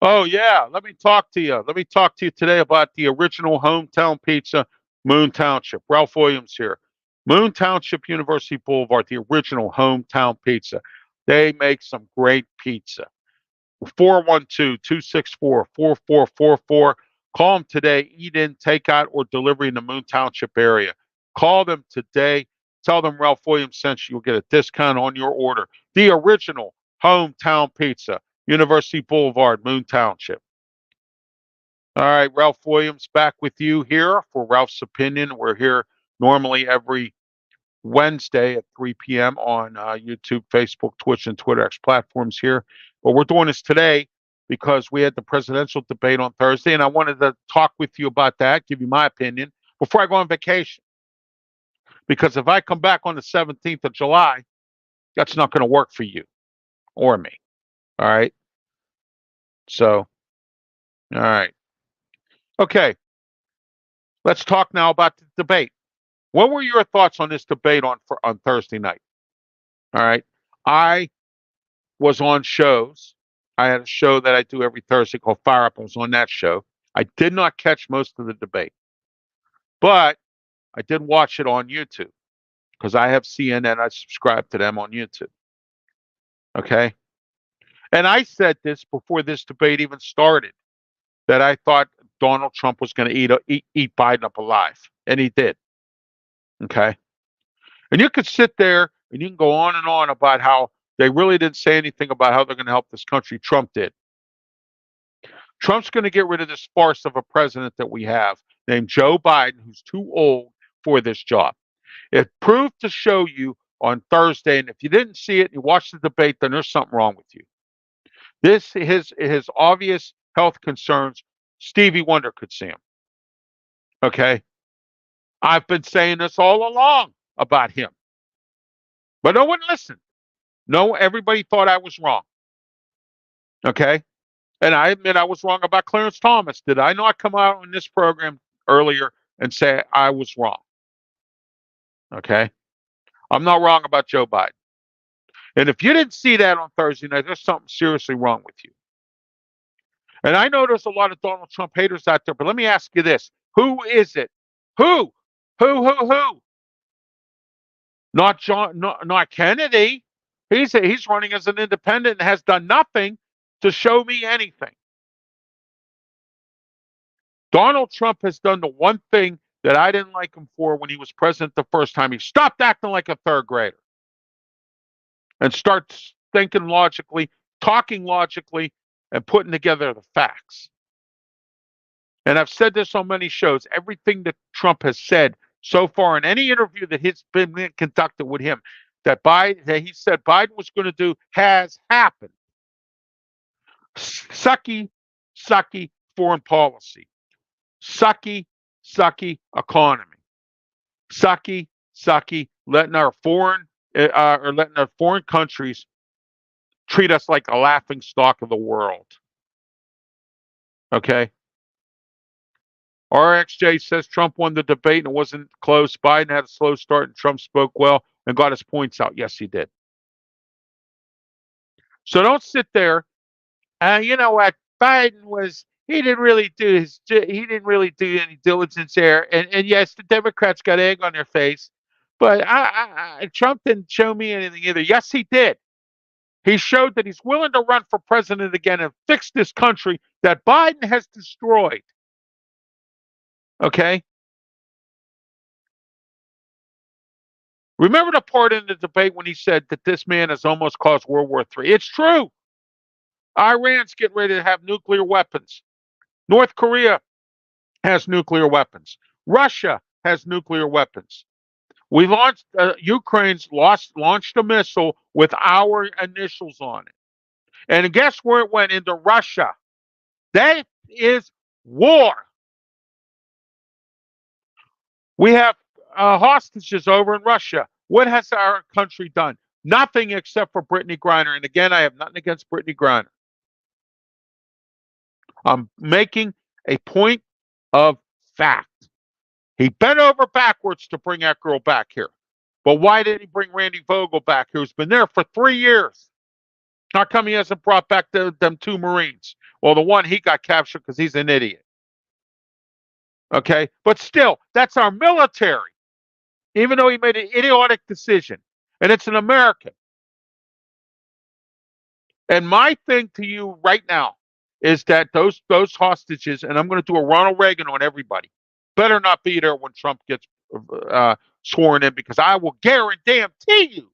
Oh, yeah. Let me talk to you. Let me talk to you today about the original hometown pizza, Moon Township. Ralph Williams here. Moon Township, University Boulevard, the original hometown pizza. They make some great pizza. 412-264-4444. Call them today. Eat in, takeout, or delivery in the Moon Township area. Call them today. Tell them Ralph Williams sent you. You'll get a discount on your order. The original hometown pizza, University Boulevard, Moon Township. All right, Ralph Williams back with you here for Ralph's Opinion. We're here normally every Wednesday at 3 p.m. on YouTube, Facebook, Twitch, and Twitter X platforms here. But we're doing this today because we had the presidential debate on Thursday, and I wanted to talk with you about that, give you my opinion before I go on vacation. Because if I come back on the 17th of July, that's not going to work for you or me. All right. So, all right. Okay. Let's talk now about the debate. What were your thoughts on this debate on Thursday night? All right. I was on shows. I had a show that I do every Thursday called Fire Up. I was on that show. I did not catch most of the debate, but I did watch it on YouTube because I have CNN. I subscribe to them on YouTube. Okay. And I said this before this debate even started, that I thought Donald Trump was going to eat Biden up alive. And he did. Okay. And you could sit there and you can go on and on about how they really didn't say anything about how they're going to help this country. Trump did. Trump's going to get rid of this farce of a president that we have named Joe Biden, who's too old for this job. It proved to show you on Thursday, and if you didn't see it and you watched the debate, then there's something wrong with you. His obvious health concerns, Stevie Wonder could see him. Okay? I've been saying this all along about him. But no one listened. No, everybody thought I was wrong. Okay? And I admit I was wrong about Clarence Thomas. Did I not come out on this program earlier and say I was wrong? Okay? I'm not wrong about Joe Biden. And if you didn't see that on Thursday night, there's something seriously wrong with you. And I know there's a lot of Donald Trump haters out there, but let me ask you this. Who is it? Who? Who? Not Kennedy. He's running as an independent and has done nothing to show me anything. Donald Trump has done the one thing that I didn't like him for when he was president the first time. He stopped acting like a third grader and starts thinking logically, talking logically, and putting together the facts. And I've said this on many shows. Everything that Trump has said so far in any interview that has been conducted with him, that he said Biden was going to do, has happened. Sucky foreign policy. Sucky economy. Sucky letting our foreign countries treat us like a laughing stock of the world. Okay. RXJ says Trump won the debate and it wasn't close. Biden had a slow start and Trump spoke well and got his points out. Yes, he did. So don't sit there. You know what? He didn't really do any diligence there. And yes, the Democrats got egg on their face, but Trump didn't show me anything either. Yes, he did. He showed that he's willing to run for president again and fix this country that Biden has destroyed. Okay? Remember the part in the debate when he said that this man has almost caused World War III? It's true. Iran's getting ready to have nuclear weapons. North Korea has nuclear weapons. Russia has nuclear weapons. We launched, Ukraine's launched a missile with our initials on it. And guess where it went? Into Russia. That is war. We have hostages over in Russia. What has our country done? Nothing except for Brittany Griner. And again, I have nothing against Brittany Griner. I'm making a point of fact. He bent over backwards to bring that girl back here. But why didn't he bring Randy Vogel back, who's been there for 3 years? How come he hasn't brought back them 2 Marines? Well, the one he got captured because he's an idiot. Okay? But still, that's our military. Even though he made an idiotic decision. And it's an American. And my thing to you right now is that those hostages, and I'm going to do a Ronald Reagan on everybody, better not be there when Trump gets sworn in, because I will guarantee you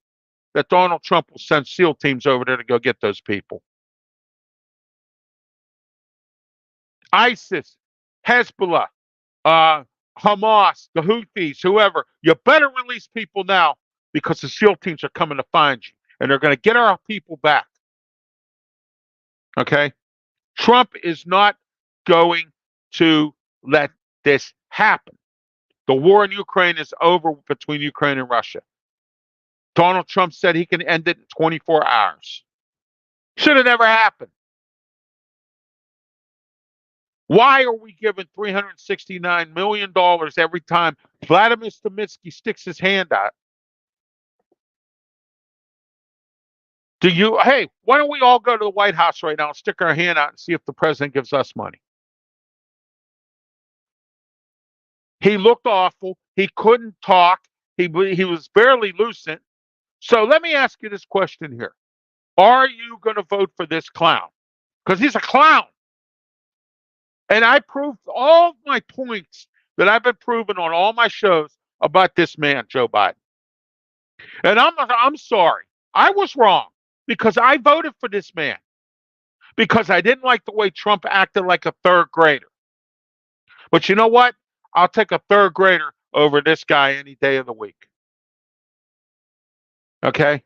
that Donald Trump will send SEAL teams over there to go get those people. ISIS, Hezbollah, Hamas, the Houthis, whoever, you better release people now, because the SEAL teams are coming to find you, and they're going to get our people back. Okay? Trump is not going to let this happen. The war in Ukraine is over between Ukraine and Russia. Donald Trump said he can end it in 24 hours. Should have never happened. Why are we giving $369 million every time Vladimir Zelensky sticks his hand out? Hey, why don't we all go to the White House right now and stick our hand out and see if the president gives us money? He looked awful. He couldn't talk. He was barely lucid. So let me ask you this question here. Are you going to vote for this clown? Because he's a clown. And I proved all of my points that I've been proving on all my shows about this man, Joe Biden. And I'm sorry. I was wrong because I voted for this man because I didn't like the way Trump acted like a third grader. But you know what? I'll take a third grader over this guy any day of the week. Okay?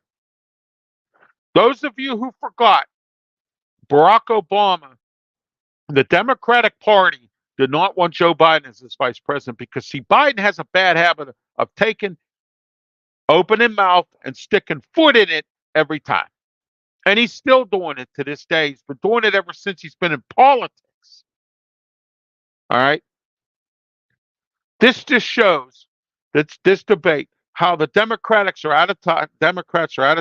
Those of you who forgot, Barack Obama, the Democratic Party did not want Joe Biden as his vice president because, see, Biden has a bad habit of taking opening mouth and sticking foot in it every time. And he's still doing it to this day. He's been doing it ever since he's been in politics. All right? This just shows that this debate, how the Democrats are out of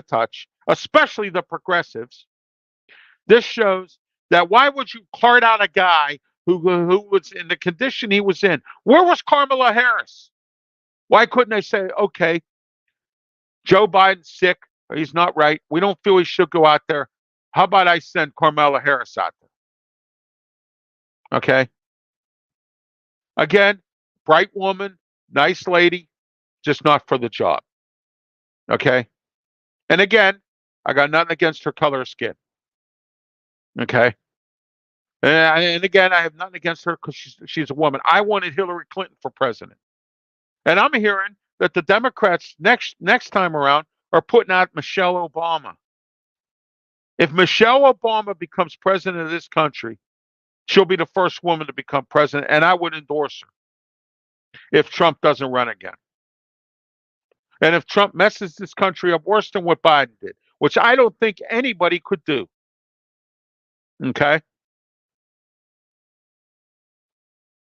touch, especially the progressives. This shows that why would you cart out a guy who was in the condition he was in? Where was Kamala Harris? Why couldn't they say, okay, Joe Biden's sick, or he's not right, we don't feel he should go out there. How about I send Kamala Harris out there? Okay? Again, bright woman, nice lady, just not for the job. Okay? And again, I got nothing against her color of skin. Okay? And again, I have nothing against her because she's a woman. I wanted Hillary Clinton for president. And I'm hearing that the Democrats next time around are putting out Michelle Obama. If Michelle Obama becomes president of this country, she'll be the first woman to become president, and I would endorse her if Trump doesn't run again. And if Trump messes this country up worse than what Biden did, which I don't think anybody could do. Okay?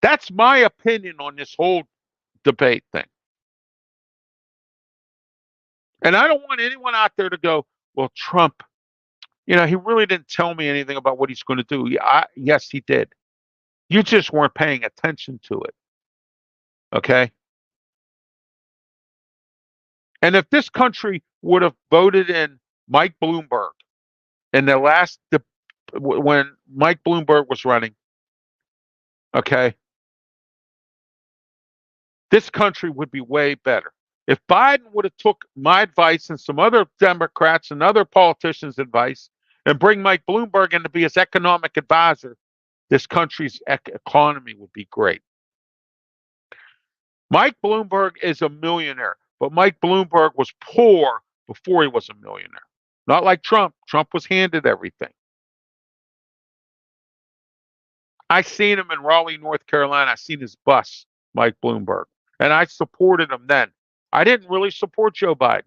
That's my opinion on this whole debate thing. And I don't want anyone out there to go, well, Trump, he really didn't tell me anything about what he's going to do. Yes, he did. You just weren't paying attention to it. Okay? And if this country would have voted in Mike Bloomberg in the when Mike Bloomberg was running, okay, this country would be way better. If Biden would have took my advice and some other Democrats and other politicians' advice and bring Mike Bloomberg in to be his economic advisor, this country's economy would be great. Mike Bloomberg is a millionaire, but Mike Bloomberg was poor before he was a millionaire. Not like Trump. Trump was handed everything. I seen him in Raleigh, North Carolina. I seen his bus, Mike Bloomberg, and I supported him then. I didn't really support Joe Biden.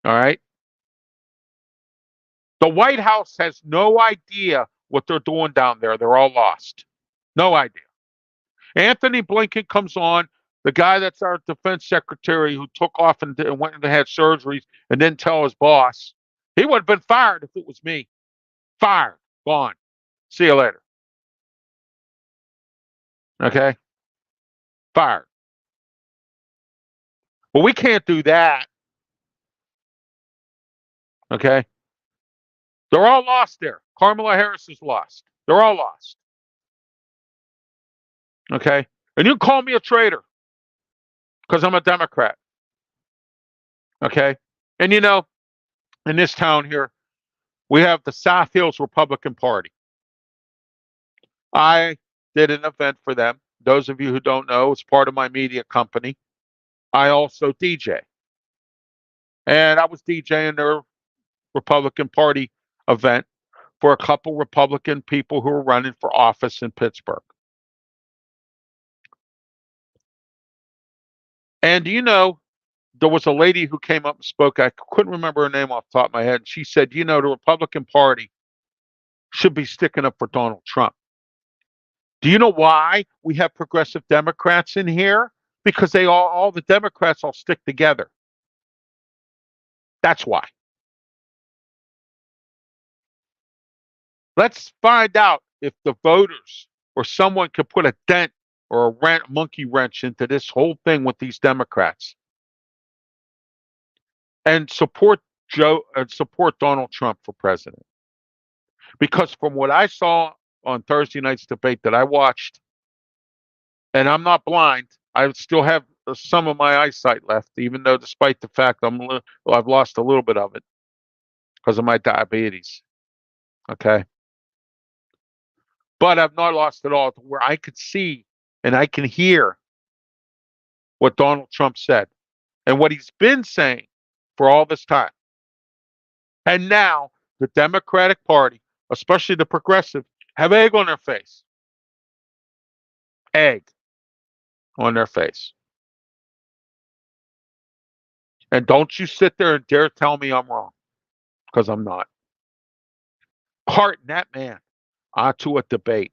All right. The White House has no idea what they're doing down there. They're all lost. No idea. Anthony Blinken comes on, the guy that's our defense secretary who took off and went and had surgeries and didn't tell his boss. He would have been fired if it was me. Fired. Gone. See you later. Okay? Fired. Well, we can't do that. Okay? They're all lost there. Kamala Harris is lost. They're all lost. Okay? And you call me a traitor because I'm a Democrat. Okay? And you know, in this town here, we have the South Hills Republican Party. I did an event for them. Those of you who don't know, it's part of my media company. I also DJ. And I was DJing their Republican Party event for a couple Republican people who were running for office in Pittsburgh. And you know, there was a lady who came up and spoke. I couldn't remember her name off the top of my head. She said, you know, the Republican Party should be sticking up for Donald Trump. Do you know why we have progressive Democrats in here? Because all the Democrats all stick together. That's why. Let's find out if the voters or someone could put a dent or a monkey wrench into this whole thing with these Democrats and support Donald Trump for president. Because from what I saw on Thursday night's debate that I watched, and I'm not blind, I still have some of my eyesight left, even though despite the fact I've lost a little bit of it because of my diabetes. Okay. But I've not lost it all to where I could see and I can hear what Donald Trump said and what he's been saying for all this time. And now the Democratic Party, especially the progressive, have egg on their face. Egg on their face. And don't you sit there and dare tell me I'm wrong, because I'm not. Hearten that man onto a debate.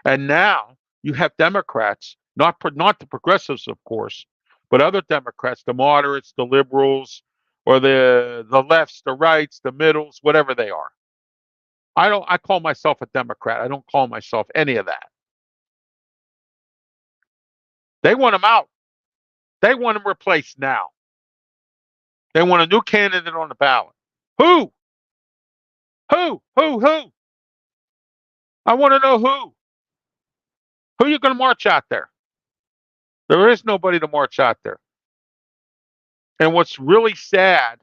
And now you have Democrats, not the progressives, of course, but other Democrats, the moderates, the liberals, or the lefts, the rights, the middles, whatever they are. I call myself a Democrat. I don't call myself any of that. They want him out. They want him replaced now. They want a new candidate on the ballot. Who? Who? I want to know who. Who are you going to march out there? There is nobody to march out there. And what's really sad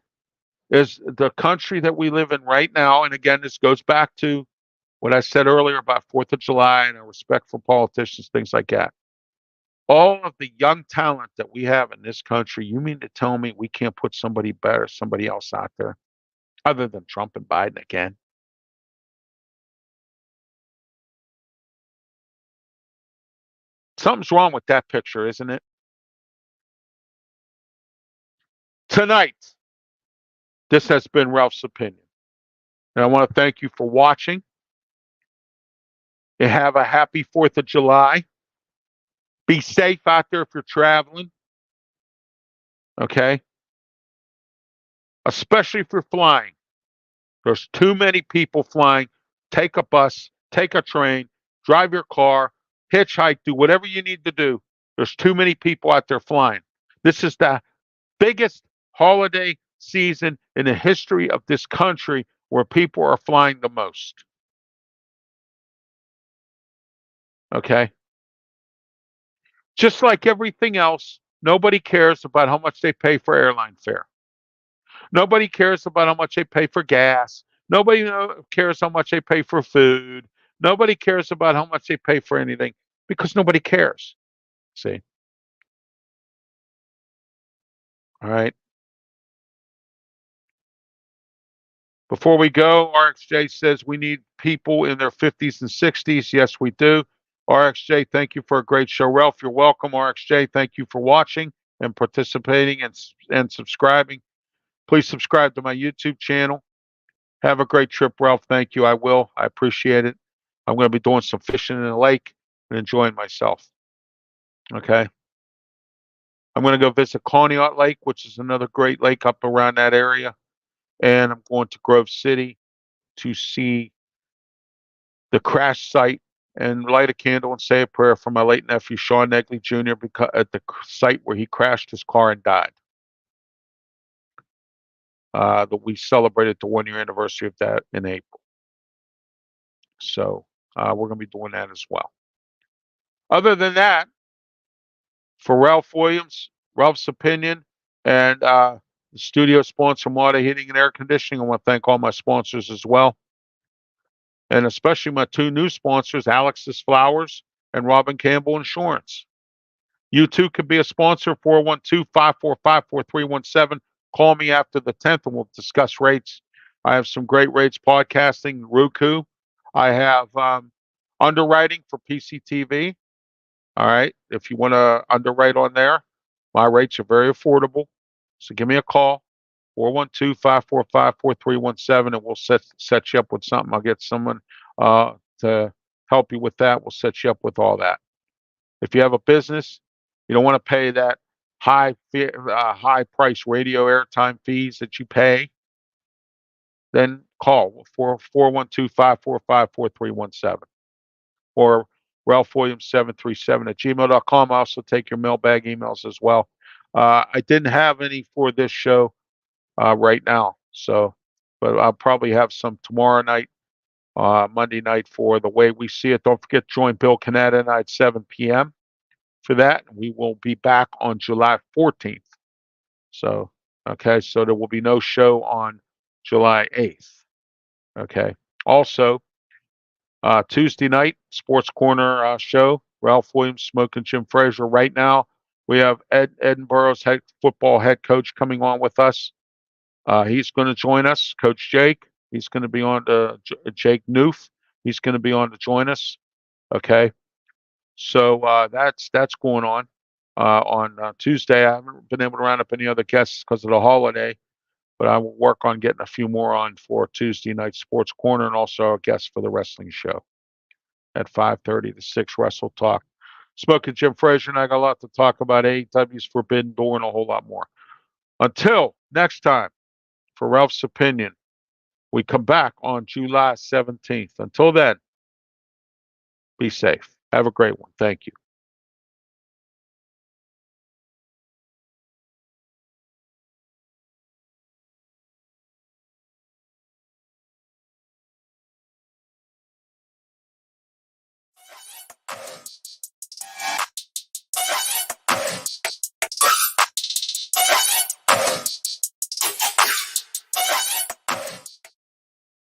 is the country that we live in right now. And again, this goes back to what I said earlier about 4th of July and our respect for politicians, things like that. All of the young talent that we have in this country, you mean to tell me we can't put somebody better, somebody else out there, other than Trump and Biden again? Something's wrong with that picture, isn't it? Tonight, this has been Ralph's Opinion. And I want to thank you for watching. And have a happy 4th of July. Be safe out there if you're traveling. Okay? Especially if you're flying. There's too many people flying. Take a bus, take a train, drive your car, hitchhike, do whatever you need to do. There's too many people out there flying. This is the biggest holiday season in the history of this country where people are flying the most. Okay? Just like everything else, nobody cares about how much they pay for airline fare. Nobody cares about how much they pay for gas. Nobody cares how much they pay for food. Nobody cares about how much they pay for anything because nobody cares. See? All right. Before we go, RxJ says we need people in their 50s and 60s. Yes, we do. RxJ, thank you for a great show. Ralph, you're welcome. RxJ, thank you for watching and participating and subscribing. Please subscribe to my YouTube channel. Have a great trip, Ralph. Thank you. I will. I appreciate it. I'm going to be doing some fishing in the lake and enjoying myself. Okay. I'm going to go visit Conneaut Lake, which is another great lake up around that area. And I'm going to Grove City to see the crash site and light a candle and say a prayer for my late nephew, Sean Negley Jr., because at the site where he crashed his car and died. That we celebrated the 1 year anniversary of that in April. So we're going to be doing that as well. Other than that, for Ralph Williams, Ralph's Opinion, and the studio sponsor, Marta Heating and Air Conditioning, I want to thank all my sponsors as well. And especially my two new sponsors, Alex's Flowers and Robin Campbell Insurance. You too could be a sponsor, 412-545-4317. Call me after the 10th and we'll discuss rates. I have some great rates podcasting, Roku. I have underwriting for PCTV. All right. If you want to underwrite on there, my rates are very affordable. So give me a call, 412-545-4317, and we'll set you up with something. I'll get someone to help you with that. We'll set you up with all that. If you have a business, you don't want to pay that high price radio airtime fees that you pay, then call 412-545-4317 or RalphWilliams737@gmail.com. I also take your mailbag emails as well. I didn't have any for this show right now, but I'll probably have some tomorrow night, Monday night for The Way We See It. Don't forget to join Bill Canada and I at 7 p.m. for that. We will be back on July 14th. So, okay, so there will be no show on July 8th. Okay. Also, Tuesday night, Sports Corner show, Ralph Williams, Smoking Jim Frazier. Right now, we have Edinburgh's football head coach coming on with us. He's going to join us, Coach Jake. He's going to be on Jake Noof. He's going to be on to join us. Okay. So that's going on Tuesday. I haven't been able to round up any other guests because of the holiday, but I will work on getting a few more on for Tuesday night Sports Corner and also a guest for the wrestling show at 5:30 to 6 Wrestle Talk. Smoking Jim Frazier and I got a lot to talk about. AEW's Forbidden Door and a whole lot more. Until next time, for Ralph's Opinion, we come back on July 17th. Until then, be safe. Have a great one. Thank you.